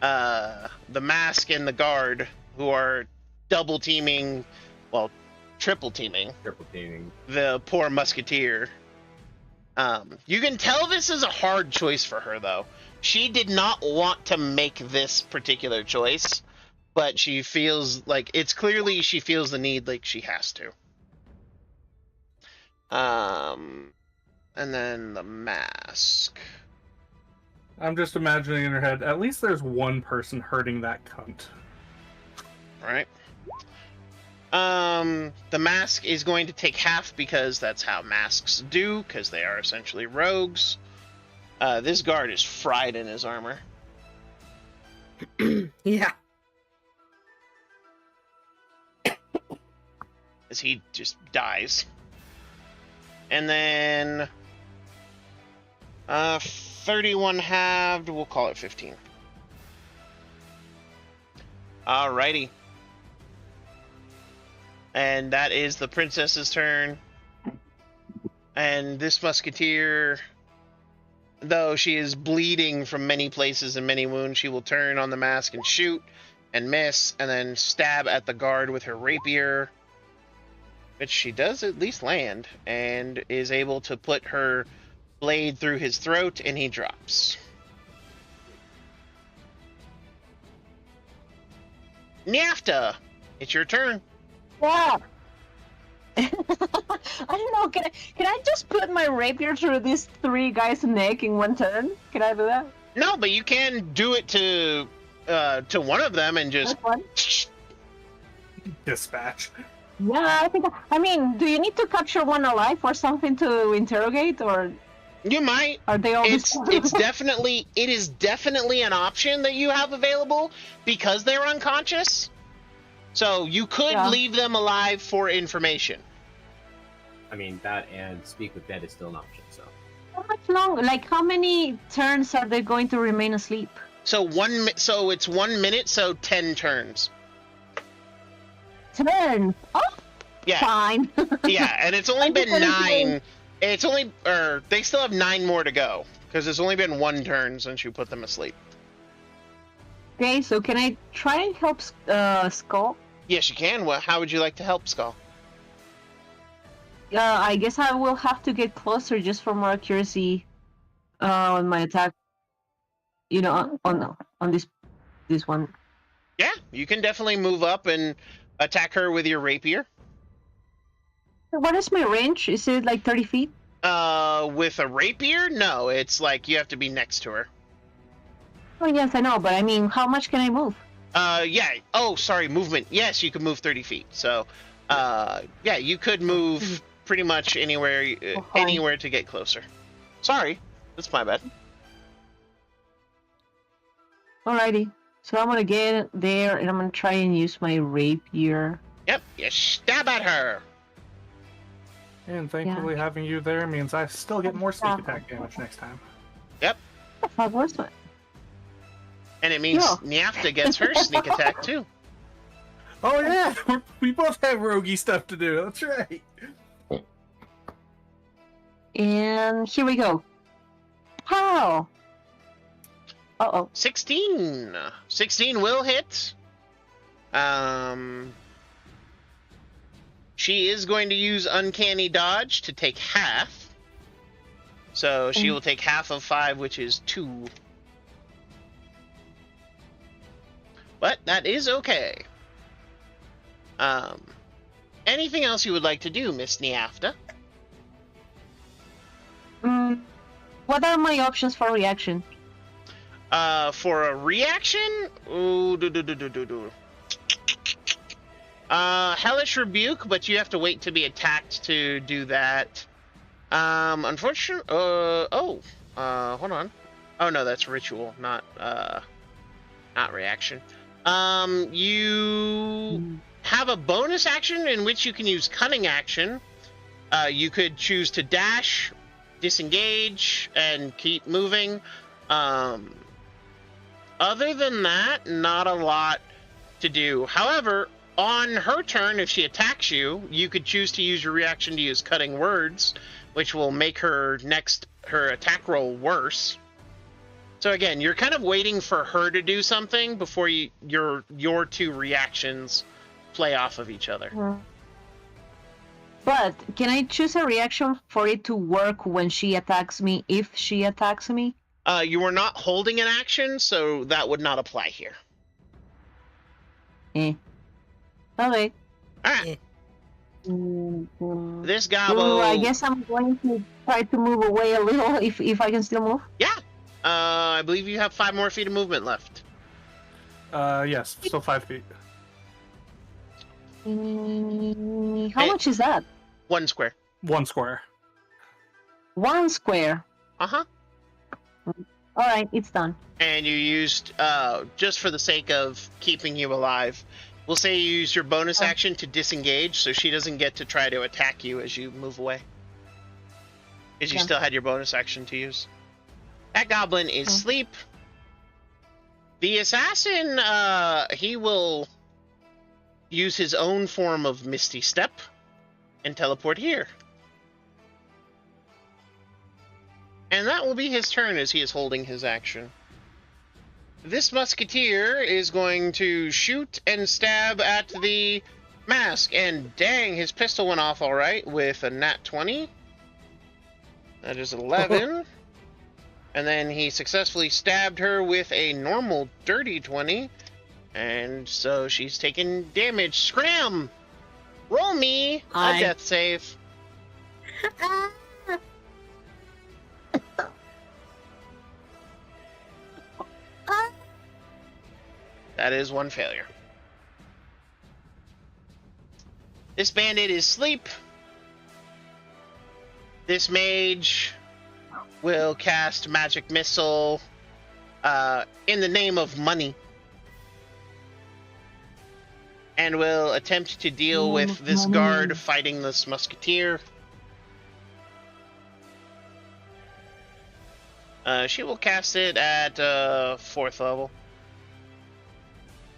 the Mask and the Guard, who are double teaming, well, triple teaming. Triple teaming. The poor Musketeer. You can tell this is a hard choice for her, though. She did not want to make this particular choice, but she feels like it's clearly she feels the need, like she has to. And then the Mask. I'm just imagining in her head, at least there's one person hurting that cunt. Right. The Mask is going to take half because that's how masks do, because they are essentially rogues. This guard is fried in his armor. Yeah. As he just dies. And then 31 halved, we'll call it 15. Alrighty. And that is the princess's turn. And this musketeer, though she is bleeding from many places and many wounds, she will turn on the Mask and shoot and miss, and then stab at the guard with her rapier, which she does at least land, and is able to put her blade through his throat, and he drops. Nyafta, it's your turn. Yeah. I don't know. Can I just put my rapier through these three guys' neck in one turn? Can I do that? No, but you can do it to one of them and just Dispatch. Yeah, I think. I mean, do you need to capture one alive or something to interrogate, or You might. are they all? It is definitely an option that you have available because they're unconscious. So you could leave them alive for information. I mean, that and Speak with Dead is still an option, so. How much long? Like, how many turns are they going to remain asleep? So it's 1 minute, so 10 turns. Turn. Oh. Yeah. Fine. Yeah, and it's only been 9. They still have 9 more to go because it's only been 1 turn since you put them asleep. Okay, so can I try and help Skull? Yes, you can. Well, how would you like to help, Skull? I guess I will have to get closer just for more accuracy on my attack. You know, on this one. Yeah, you can definitely move up and attack her with your rapier. What is my range? Is it like 30 feet? With a rapier? No, it's like you have to be next to her. Oh, yes, I know, but I mean, how much can I move? Yeah. Oh, sorry, movement. Yes, you can move 30 feet. So, yeah, you could move pretty much anywhere to get closer. Sorry, that's my bad. Alrighty. So I'm gonna get there and I'm gonna try and use my rapier. Yep, you stab at her. And thankfully, having you there means I still get more sneak attack damage next time. Yep. What the fuck was that? And it means Yo. Nyafta gets her sneak attack too. Oh yeah, we both have roguey stuff to do. That's right. And here we go. How? Uh-oh. 16. 16 will hit. She is going to use Uncanny Dodge to take half. So she will take half of 5, which is 2. But that is okay. Anything else you would like to do, Miss Nyafta? What are my options for reaction? For a reaction? Ooh, Hellish Rebuke, but you have to wait to be attacked to do that. Unfortunately, hold on. Oh no, that's ritual, not reaction. You have a bonus action in which you can use Cunning Action. You could choose to dash, disengage, and keep moving. Other than that, not a lot to do. However, on her turn, if she attacks you, you could choose to use your reaction to use Cutting Words, which will make her attack roll worse. So again, you're kind of waiting for her to do something before your 2 reactions play off of each other. But can I choose a reaction for it to work when she attacks me, if she attacks me? You are not holding an action, so that would not apply here. Okay. Alright. This gobbo... I guess I'm going to try to move away a little, if I can still move. Yeah. I believe you have 5 more feet of movement left. Yes, still 5 feet. How much is that? 1 square. 1 square. 1 square. Uh-huh. Alright, it's done. And you used, just for the sake of keeping you alive, we'll say you use your bonus action to disengage, so she doesn't get to try to attack you as you move away. Because you still had your bonus action to use. That goblin is asleep. The assassin, he will use his own form of Misty Step and teleport here. And that will be his turn as he is holding his action. This musketeer is going to shoot and stab at the mask. And dang, his pistol went off alright with a nat 20. That is 11. And then he successfully stabbed her with a normal dirty 20. And so she's taking damage. Scram! Roll me a death save. That is 1 failure. This bandit is asleep. This mage will cast Magic Missile in the name of money. And will attempt to deal with this guard fighting this musketeer. She will cast it at 4th level.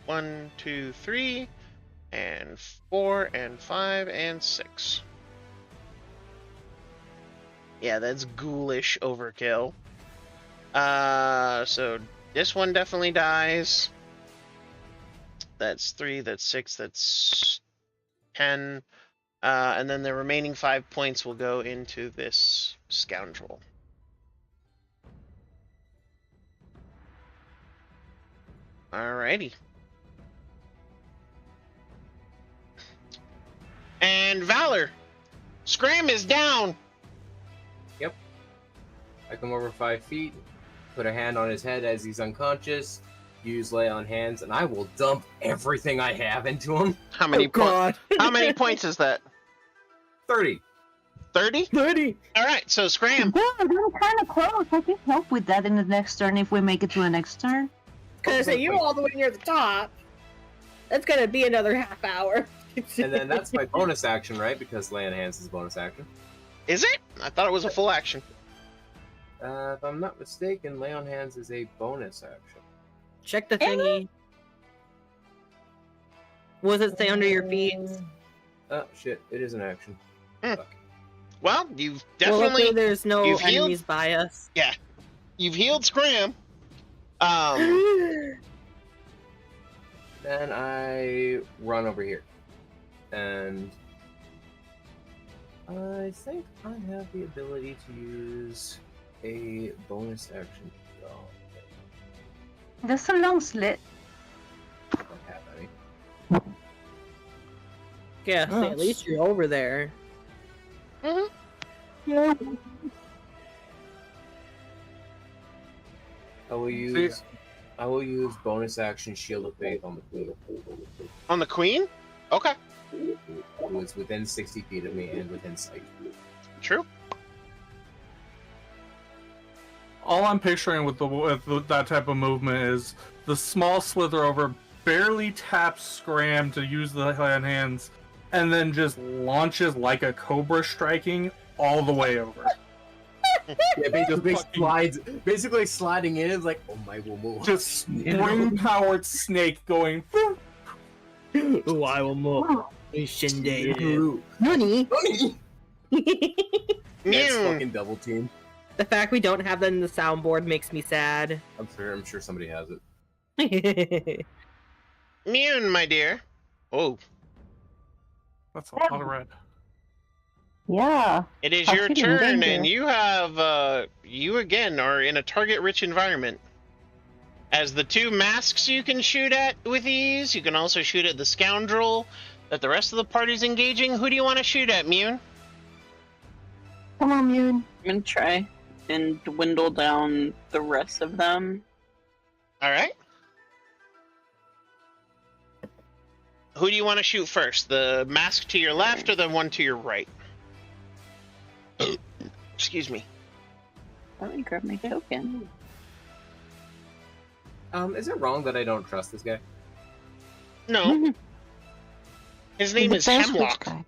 1, 2, 3, and 4, and 5, and 6. Yeah, that's ghoulish overkill. So this one definitely dies. That's 3, that's 6, that's 10. And then the remaining 5 points will go into this scoundrel. Alrighty. And Valor, Scram is down. Yep. I come over 5 feet, put a hand on his head as he's unconscious, use Lay on Hands, and I will dump everything I have into him. How many How many points is that? 30. 30? 30! Alright, so Scram. Yeah, we're kind of close. I can help with that in the next turn if we make it to the next turn. Because say you're all the way near the top. That's gonna be another half hour. And then that's my bonus action, right? Because lay on hands is a bonus action. Is it? I thought it was a full action. If I'm not mistaken, lay on hands is a bonus action. Check the thingy. What does it say under your feet? Oh shit! It is an action. Hmm. Fuck. Well, you've Well, definitely luckily there's no you've healed- enemies by us. you've healed Scram. Then I run over here, and I think I have the ability to use a bonus action. Oh, That's a long slit. I don't have any. Yeah, Oh, at least you're over there. Yeah. I will use bonus action Shield of Faith on the queen, On the Queen? Okay, who is within 60 feet of me and within sight. true. All I'm picturing with that type of movement is the small slither over barely taps Scram to use the hand hands, and then just launches like a cobra striking all the way over. Yeah, basically Fucking- basically sliding in is like, oh my woo. Just spring-powered snake going. Ooh, I will move. Shinde. Nani? That's Mew. fucking double team. The fact we don't have that in the soundboard makes me sad. I'm sure somebody has it. Mew, my dear. Oh, That's a lot of red. Yeah. it is I your feel in turn, danger. and you have you again are in a target-rich environment. As the two masks you can shoot at with ease, you can also shoot at the scoundrel that the rest of the party's engaging. Who do you want to shoot at, Mew? Come on, Mune. I'm gonna try and dwindle down the rest of them. All right. Who do you want to shoot first? The mask to your left or the one to your right? Excuse me. Let me grab my token. Is it wrong that I don't trust this guy? No. His name is Depends which Hemlock. guy.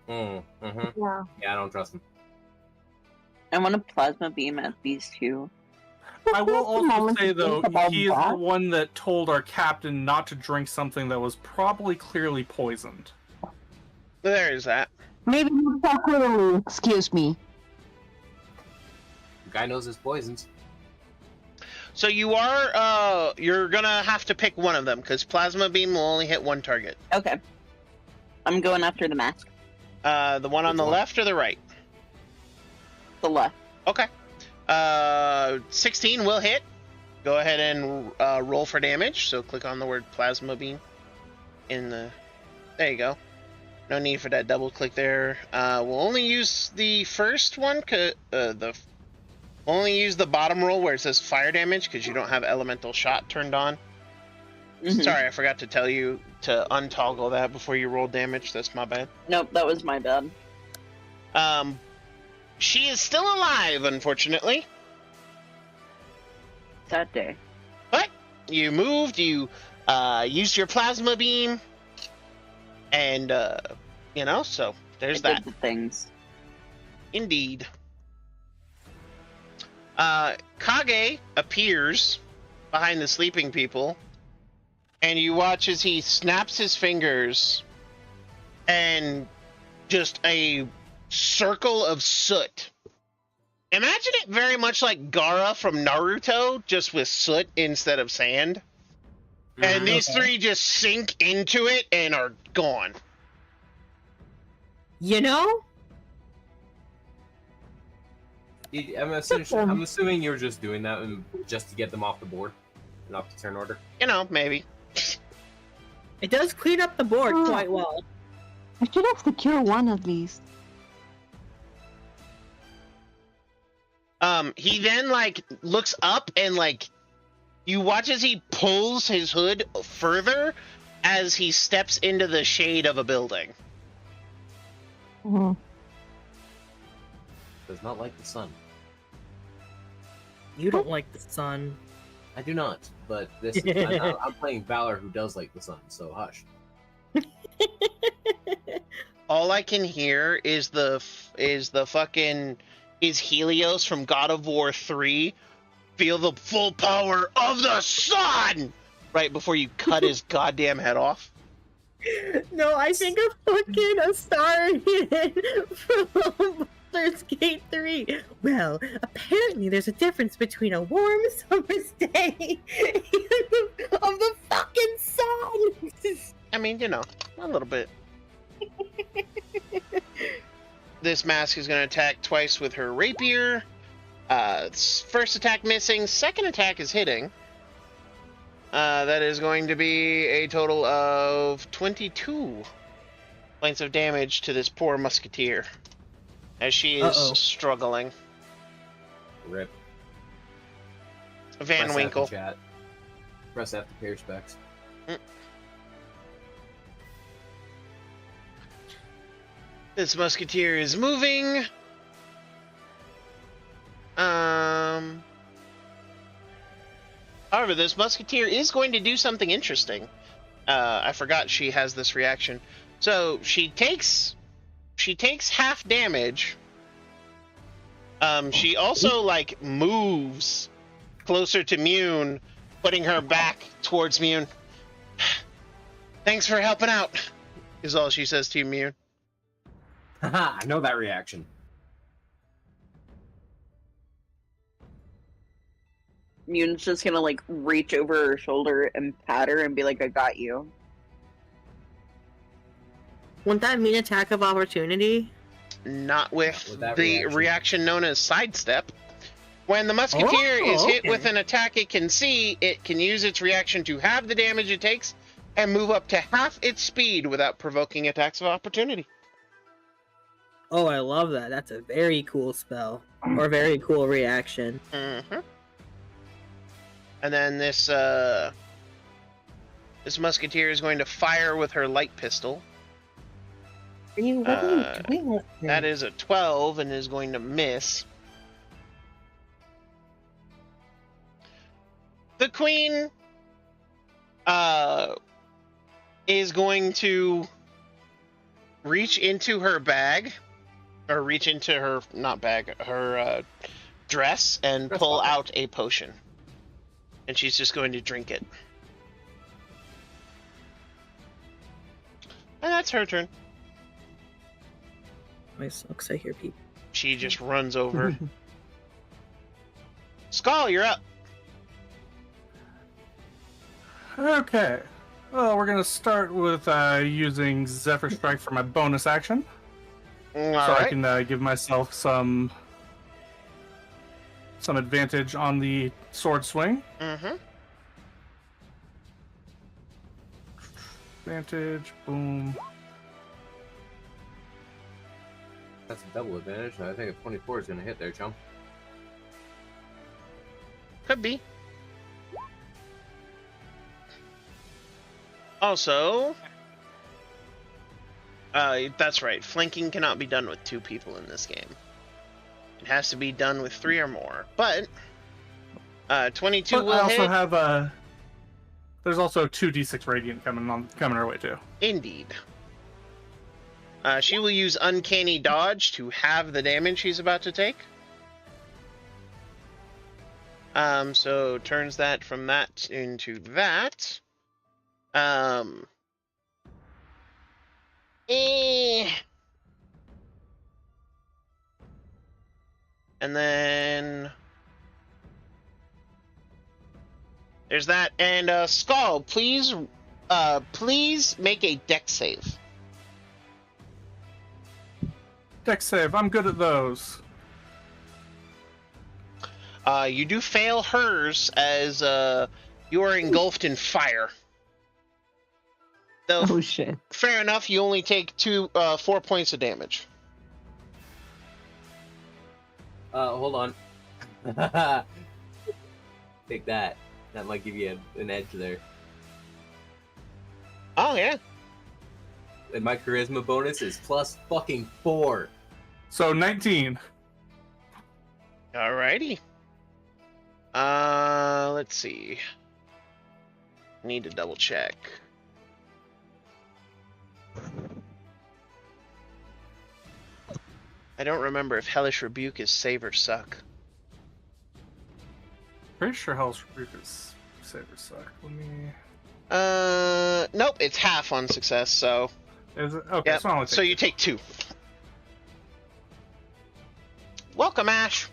Mm-hmm. Yeah. Yeah, I don't trust him. I want a plasma beam at these two. I will also Moment say to though, think about he is the that. one that told our captain not to drink something that was probably clearly poisoned. There is that. Maybe you talk clearly. Excuse me. The guy knows his poisons. So you are you're gonna have to pick one of them because plasma beam will only hit one target. Okay. I'm going after the mask. The one on Which the one? left or the right? The left. Okay. 16 will hit. Go ahead and roll for damage. So click on the word plasma beam in the. There you go. No need for that double click there. We'll only use the first one. We'll only use the bottom roll where it says fire damage because you don't have elemental shot turned on. Mhm. Sorry, I forgot to tell you to untoggle that before you roll damage. That's my bad. Nope, that was my bad. She is still alive, unfortunately. That day. But you moved, you used your plasma beam, and so there's I that. did the things. Indeed. Kage appears behind the sleeping people, and you watch as he snaps his fingers, and just a circle of soot. Imagine it very much like Gaara from Naruto, just with soot instead of sand. And these three just sink into it and are gone. You know? I'm assuming you were just doing that just to get them off the board and off the turn order. Maybe. It does clean up the board quite well. I should have secured one at least. He then looks up and you watch as he pulls his hood further as he steps into the shade of a building. Mm-hmm. Does not like the sun. You don't like the sun. I do not, but this is, I'm playing Valor, who does like the sun, so hush. All I can hear is the fucking Helios from God of War 3. Feel the full power of the sun right before you cut his goddamn head off. No, I think of fucking a star from Baldur's Gate 3. Well, apparently there's a difference between a warm summer's day of the fucking sun. I mean, you know, a little bit. This mask is going to attack twice with her rapier. First attack missing, second attack is hitting. That is going to be a total of 22 points of damage to this poor musketeer, as she is struggling. Rip. Van Press Winkle. F in chat. Press F to pair specs. This musketeer is moving. However, this musketeer is going to do something interesting. I forgot she has this reaction. So she takes half damage. She also like moves closer to Mune, putting her back towards Mune. Thanks for helping out, is all she says to you, Mune. Haha, I know that reaction. Mune's just gonna like reach over her shoulder and pat her and be like, I got you. Wouldn't that mean attack of opportunity? Not with that the reaction known as sidestep. When the musketeer is hit with an attack it can see, it can use its reaction to halve the damage it takes and move up to half its speed without provoking attacks of opportunity. Oh, I love that. That's a very cool spell. Or very cool reaction. Mm-hmm. And then this musketeer is going to fire with her light pistol. What are you doing with this? That is a 12 and is going to miss. The queen is going to reach into her bag, or reach into her, not bag, her dress, and pull out a potion. And she's just going to drink it. And that's her turn. My sucks, I hear people. She just runs over. Skull, you're up. Okay. Well, we're gonna start with using Zephyr Strike for my bonus action, I can give myself some advantage on the sword swing. Mm-hmm. Advantage, boom. That's a double advantage. I think a 24 is going to hit there, chum. Could be. Also, that's right. Flanking cannot be done with 2 people in this game. It has to be done with 3 or more. But 22 will I also hit. have there's also 2d6 radiant coming our way too. Indeed. She will use Uncanny Dodge to halve the damage she's about to take. So turns that from that into that. And then there's that. And Skull, please make a dex save. Dex save, I'm good at those. You do fail hers as you are engulfed in fire. Though, Oh shit. fair enough, you only take 4 points of damage. Hold on. Take that. That might give you an edge there. Oh, yeah. And my charisma bonus is plus fucking 4. So 19. Alrighty. Let's see. Need to double check. I don't remember if Hellish Rebuke is save or suck. Pretty sure Hell's Rebuke is save or suck. Let me. Nope, it's half on success, so. Is it? Okay, Yep. So you take 2. Welcome, Ash.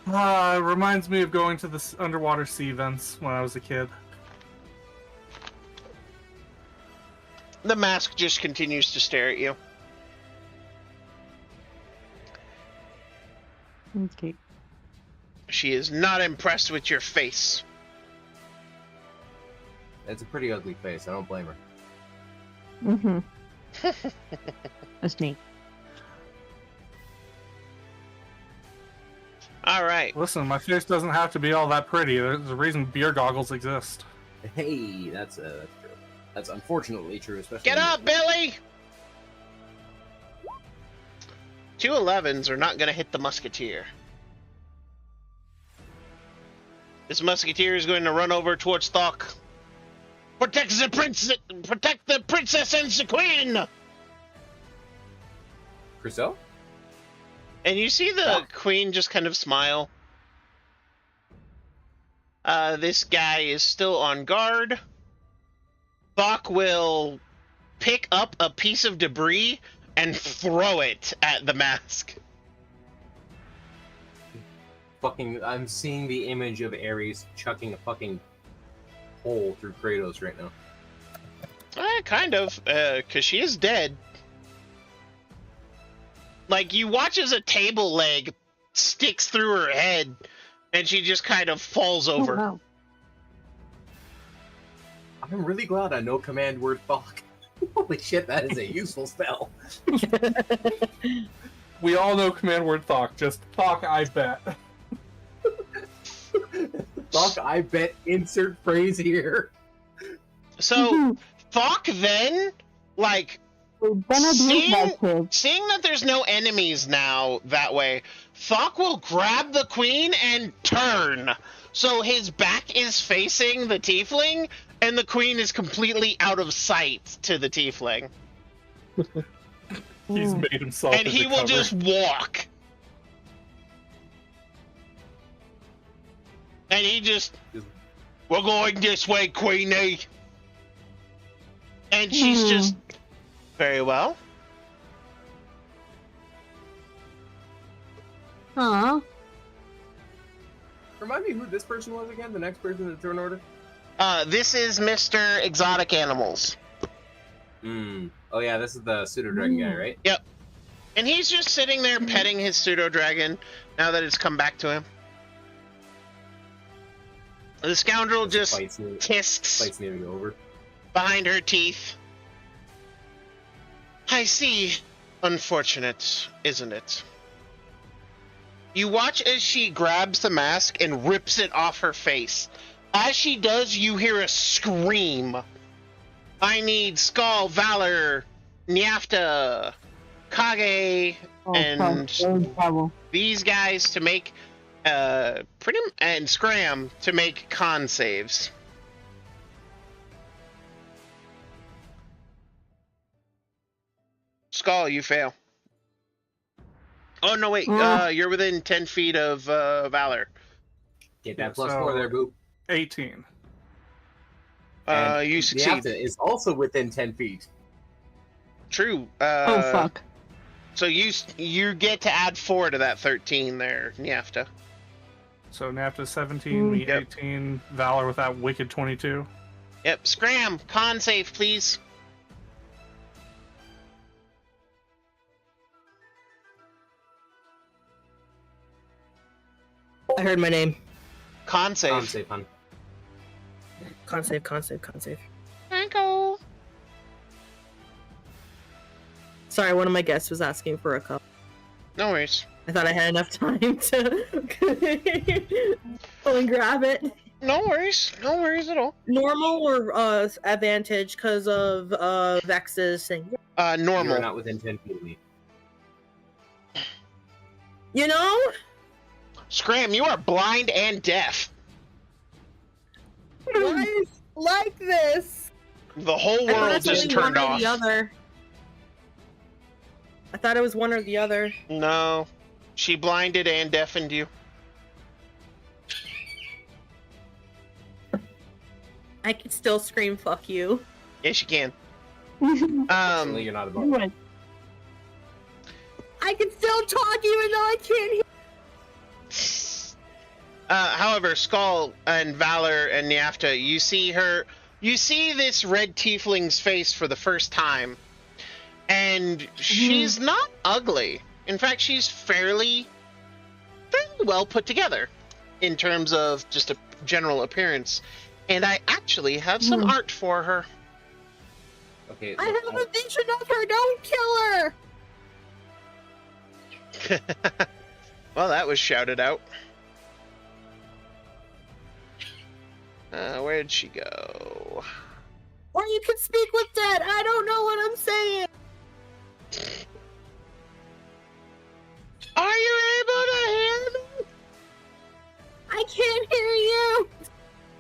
It reminds me of going to the underwater sea vents when I was a kid. The mask just continues to stare at you. Okay. She is not impressed with your face. It's a pretty ugly face. I don't blame her. Mm-hmm. That's me. All right. Listen, my face doesn't have to be all that pretty. There's a reason beer goggles exist. Hey, that's true. That's unfortunately true, especially. Get up, Billy! 2 11s are not going to hit the musketeer. This musketeer is going to run over towards Thok. Protect the princess and the queen! Crusoe? And you see the queen just kind of smile. This guy is still on guard. Thok will pick up a piece of debris and throw it at the mask. I'm seeing the image of Ares chucking a fucking hole through Kratos right now. Kind of, because she is dead. Like, you watch as a table leg sticks through her head, and she just kind of falls over. Oh, wow. I'm really glad I know command word Thok. Holy shit, that is a useful spell. We all know command word Thok. Just Thok, I bet. Thok, I bet, insert phrase here. So, Thok then, like, seeing that there's no enemies now that way, Thok will grab the queen and turn. So his back is facing the tiefling, and the queen is completely out of sight to the tiefling. He's made himself. And he will just walk. And he just, we're going this way, Queenie. And she's just, very well. Aw. Remind me who this person was again, the next person in the turn order? This is Mr. Exotic Animals. Oh yeah, this is the pseudo-dragon guy, right? Yep. And he's just sitting there petting his pseudo-dragon now that it's come back to him. The scoundrel just tisks Fight's nearly over. behind her teeth. I see. Unfortunate, isn't it? You watch as she grabs the mask and rips it off her face. As she does, you hear a scream. I need Skull, Valor, Nyafta, Kage, and these guys to make and Scram to make con saves. Skull, you fail. Oh no, wait. You're within 10 feet of Valor. Get that +4 there, Boop. 18. You succeed. Nyafta is also within 10 feet. True. Oh fuck. So you get to add 4 to that 13 there, Nyafta. So Nyafta 17, me 18, Valor with that wicked 22. Yep. Scram, con save, please. I heard my name. Con save. Con save, hon. Con save, con save, con save. Ankle. Sorry, one of my guests was asking for a cup. No worries. I thought I had enough time to go and grab it. No worries. No worries at all. Normal or advantage because of Vex's thing? Normal. You're not within 10 feet of me. You know? Scram, you are blind and deaf. Why is it like this? The whole I thought world it's just only turned one or off. the other. I thought it was one or the other. No. She blinded and deafened you. I can still scream "fuck you." Yes, you can. Certainly you're not about it. I can still talk even though I can't hear. However, Skull and Valor and Nyafta, you see this red tiefling's face for the first time, and she's not ugly. In fact, she's fairly well put together in terms of just a general appearance. And I actually have some art for her. Okay. I have a vision of her. Don't kill her. Well, that was shouted out. Where'd she go? Or you can speak with dead. I don't know what I'm saying. Are you able to hear me? I can't hear you.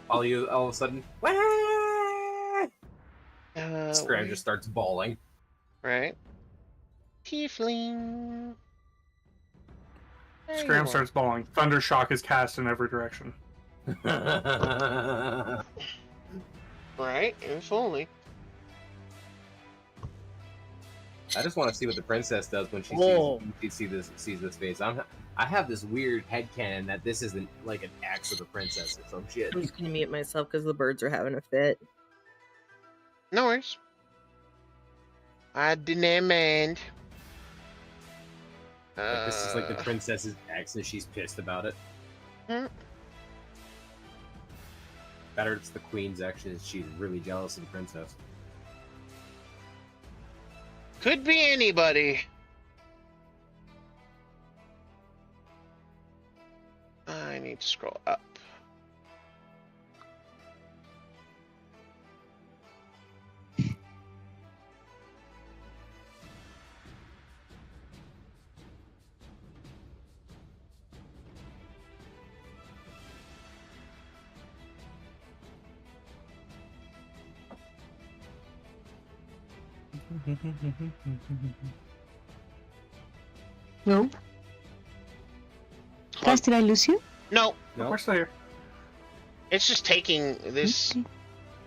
All of a sudden, Scram just starts bawling. Right. Tiefling. There you Scram are. starts bawling. Thunder shock is cast in every direction. Right, if only. I just want to see what the princess does when she sees this face. I have this weird headcanon that this isn't like an axe of the princess or some shit. I'm just gonna mute myself because the birds are having a fit. No worries. I demand. Like, this is like the princess's axe and she's pissed about it. Better it's the queen's action and she's really jealous of the princess. Could be anybody. I need to scroll up. No. Guys, did I lose you? No, No? We're still here. it's just taking this Okay.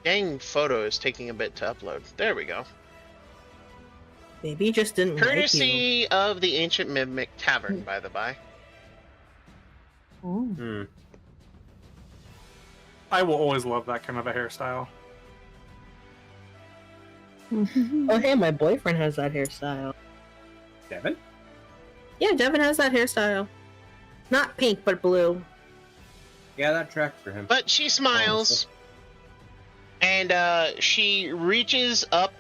dang photo is taking a bit to upload. There we go. Maybe he just didn't like you. Courtesy of the Ancient Mimic Tavern, by the by. Oh. I will always love that kind of a hairstyle. Oh, hey, my boyfriend has that hairstyle. Devin? Yeah, Devin has that hairstyle. Not pink, but blue. Yeah, that tracks for him. But she smiles, and she reaches up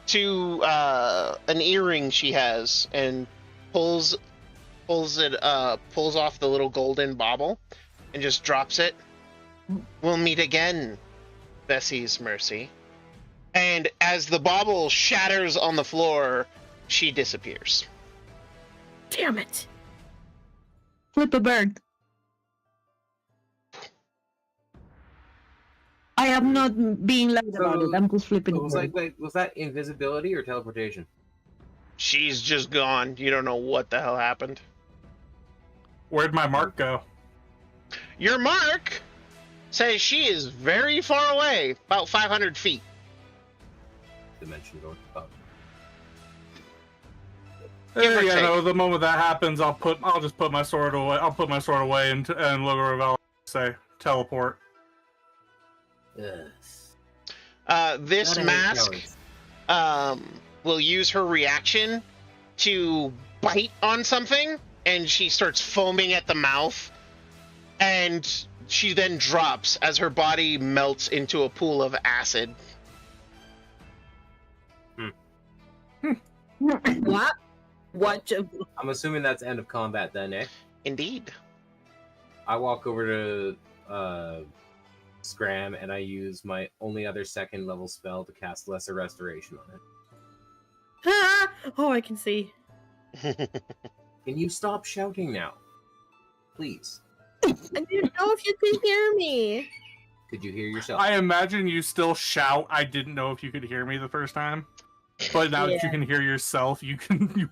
to an earring she has and pulls off the little golden bauble and just drops it. We'll meet again, Bessie's Mercy. And as the bauble shatters on the floor, she disappears. Damn it. Flip a bird. I am not being loud about it. I'm just flipping a Was bird. was that invisibility or teleportation? She's just gone. You don't know what the hell happened. Where'd my mark go? Your mark says she is very far away, about 500 feet. Dimension going up. Give or You take. know, the moment that happens, I'll just put my sword away. I'll put my sword away and look over Val say teleport. This Not any mask jealous. will use her reaction to bite on something, and she starts foaming at the mouth, and she then drops as her body melts into a pool of acid. What? What? I'm assuming that's end of combat then, eh? Indeed. I walk over to Scram and I use my only other second level spell to cast Lesser Restoration on it. Ah! Oh, I can see. Can you stop shouting now? please. I didn't know if you could hear me. Could you hear yourself? I imagine you still shout, I didn't know if you could hear me the first time. But now that you can hear yourself, you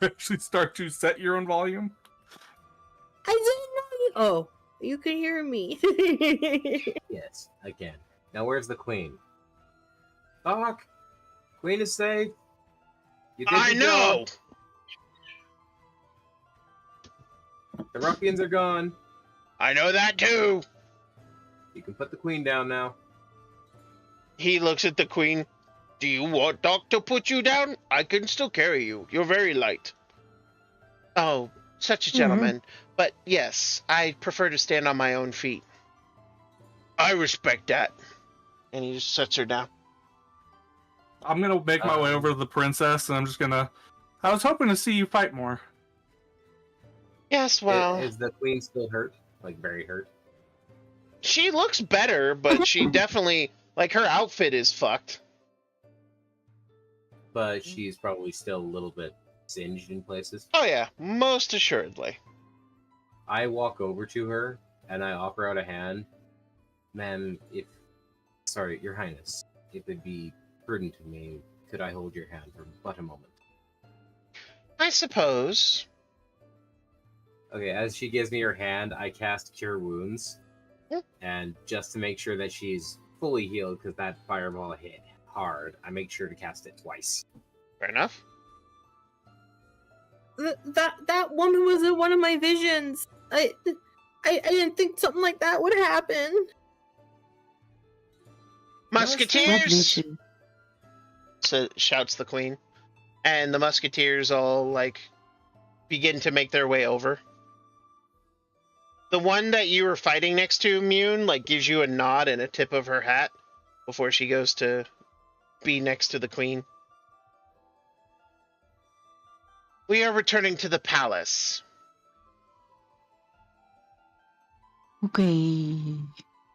actually start to set your own volume. I didn't know you. Oh, you can hear me. Yes, I can. Now where's the queen? Doc! Queen is safe! You did I your know! job. The ruffians are gone. I know that too! You can put the queen down now. He looks at the queen. Do you want Doc to put you down? I can still carry you. You're very light. Oh, such a gentleman. But yes, I prefer to stand on my own feet. I respect that. And he just sets her down. I'm gonna make my way over to the princess, and I'm just gonna... I was hoping to see you fight more. Yes, well... Is the queen still hurt? Like, very hurt? She looks better, but she definitely... Like, her outfit is fucked. But she's probably still a little bit singed in places. Oh yeah, most assuredly. I walk over to her, and I offer out a hand. Ma'am, Sorry, Your Highness. If it'd be prudent of me, could I hold your hand for but a moment? I suppose. Okay, as she gives me her hand, I cast Cure Wounds. Hmm. And just to make sure that she's fully healed, because that fireball hit hard, I make sure to cast it twice. Fair enough. That woman was in one of my visions. I didn't think something like that would happen. Musketeers! Shouts the queen. And the musketeers all, like, begin to make their way over. The one that you were fighting next to, Mune, like, gives you a nod and a tip of her hat before she goes to be next to the queen. We are returning to the palace. Okay.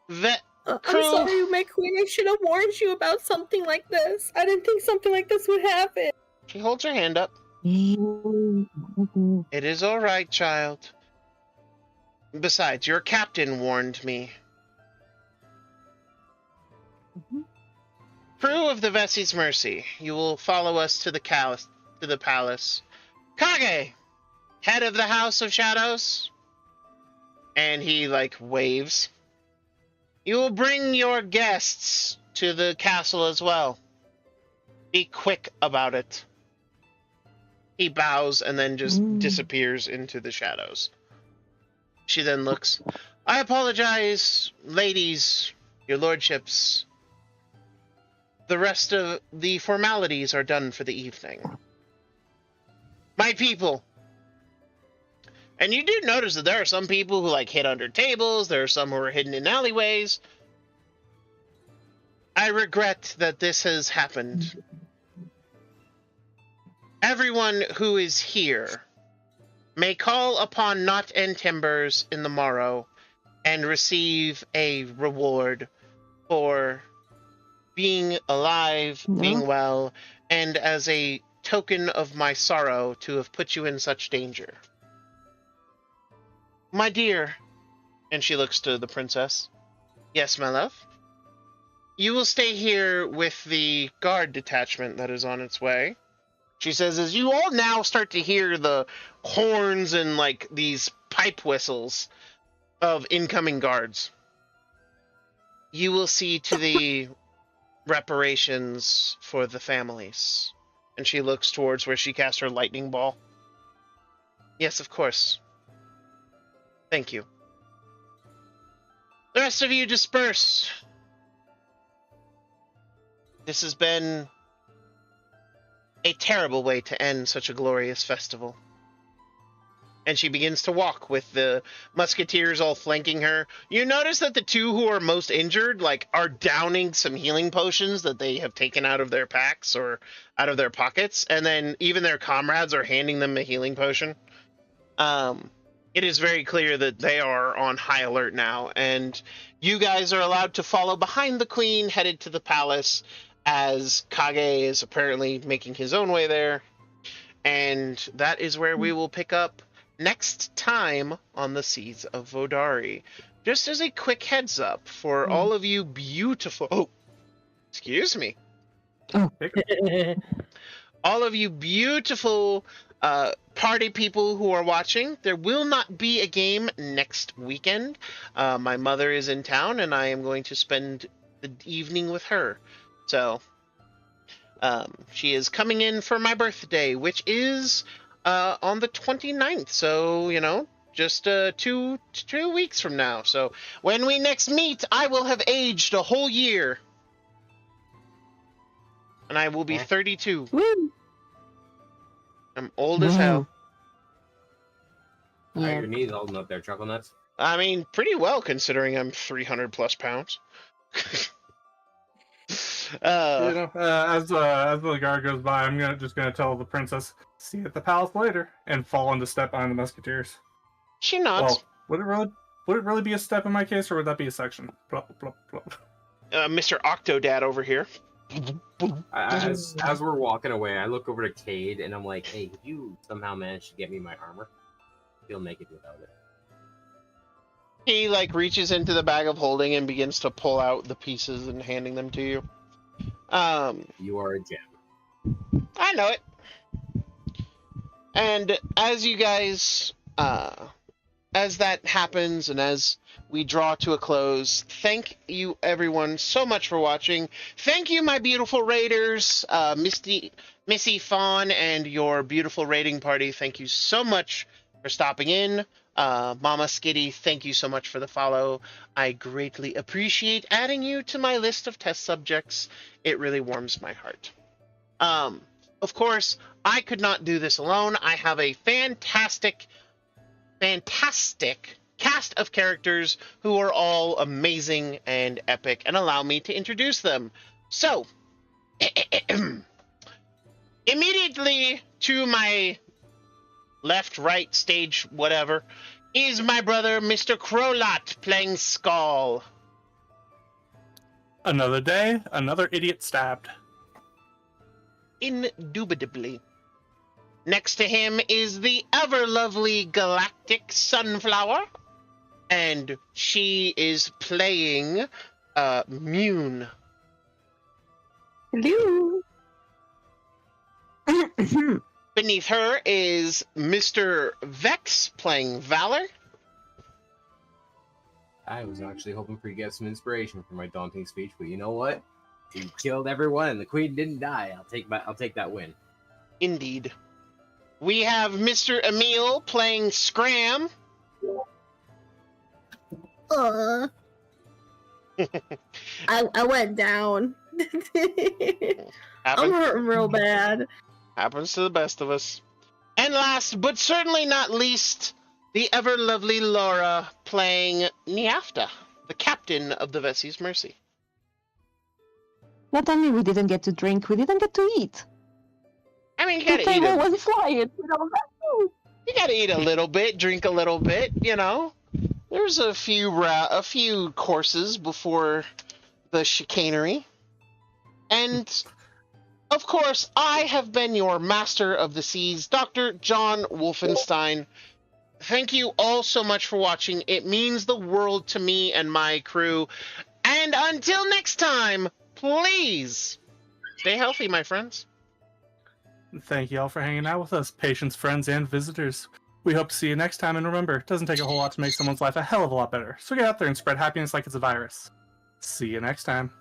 I'm sorry, my queen. I should have warned you about something like this. I didn't think something like this would happen. She holds her hand up. It is all right, child. Besides, your captain warned me. Crew of the Vessi's Mercy, you will follow us to the palace. Kage, head of the House of Shadows. And he, like, waves. You will bring your guests to the castle as well. Be quick about it. He bows and then just disappears into the shadows. She then looks. I apologize, ladies, your lordships. The rest of the formalities are done for the evening. My people. And you do notice that there are some people who, like, hid under tables. There are some who are hidden in alleyways. I regret that this has happened. Everyone who is here may call upon Knot and Timbers in the morrow and receive a reward for being alive, being well, and as a token of my sorrow to have put you in such danger. My dear, and she looks to the princess. Yes, my love? You will stay here with the guard detachment that is on its way. She says, as you all now start to hear the horns and, like, these pipe whistles of incoming guards. You will see to the reparations for the families. And she looks towards where she cast her lightning ball. Yes, of course. Thank you. The rest of you disperse. This has been a terrible way to end such a glorious festival. And she begins to walk with the musketeers all flanking her. You notice that the two who are most injured, like, are downing some healing potions that they have taken out of their packs or out of their pockets, and then even their comrades are handing them a healing potion. It is very clear that they are on high alert now, and you guys are allowed to follow behind the queen, headed to the palace, as Kage is apparently making his own way there. And that is where we will pick up next time on the Seas of Vodari. Just as a quick heads up for all of you beautiful... Oh, excuse me. All of you beautiful party people who are watching, there will not be a game next weekend. My mother is in town, and I am going to spend the evening with her. So, she is coming in for my birthday, which is on the 29th. So, you know, just 2 weeks from now. So, when we next meet, I will have aged a whole year. And I will be 32. Woo! I'm old as hell. Are Yeah. your knees holding up there, Chuckle Nuts? I mean, pretty well considering I'm 300 plus pounds. As the guard goes by, I'm just gonna tell the princess, "See you at the palace later," and fall into step behind the musketeers. She nods. Well, would it really be a step in my case, or would that be a section? Plop, plop, plop. Mr. Octodad over here. As we're walking away, I look over to Cade and I'm like, "Hey, could you somehow manage to get me my armor? Feel naked without it." He like reaches into the bag of holding and begins to pull out the pieces and handing them to you. You are a gem. I know it. And as you guys, as that happens and as we draw to a close, thank you everyone so much for watching. Thank you, my beautiful raiders, Missy Fawn and your beautiful raiding party. Thank you so much for stopping in. Mama Skitty, thank you so much for the follow. I greatly appreciate adding you to my list of test subjects. It really warms my heart. Of course, I could not do this alone. I have a fantastic cast of characters who are all amazing and epic, and allow me to introduce them. So, immediately to my left, right, stage, whatever, is my brother, Mr. Crowlot, playing Skull. Another day, another idiot stabbed. Indubitably. Next to him is the ever-lovely Galactic Sunflower, and she is playing Mune. Hello. Beneath her is Mr. Vex playing Valor. I was actually hoping for you to get some inspiration for my daunting speech, but you know what? You killed everyone and the queen didn't die. I'll take that win. Indeed. We have Mr. Emil playing Scram. I went down. I'm hurting real bad. Happens to the best of us. And last, but certainly not least, the ever-lovely Laura playing Niafta, the captain of the Vessi's Mercy. Not only we didn't get to drink, we didn't get to eat. I mean, you The gotta eat table was flying. you gotta eat a little bit, drink a little bit, you know. There's a few courses before the chicanery. And, of course, I have been your master of the seas, Dr.JWolfenstein. Thank you all so much for watching. It means the world to me and my crew. And until next time, please stay healthy, my friends. Thank you all for hanging out with us, patients, friends, and visitors. We hope to see you next time, and remember, it doesn't take a whole lot to make someone's life a hell of a lot better. So get out there and spread happiness like it's a virus. See you next time.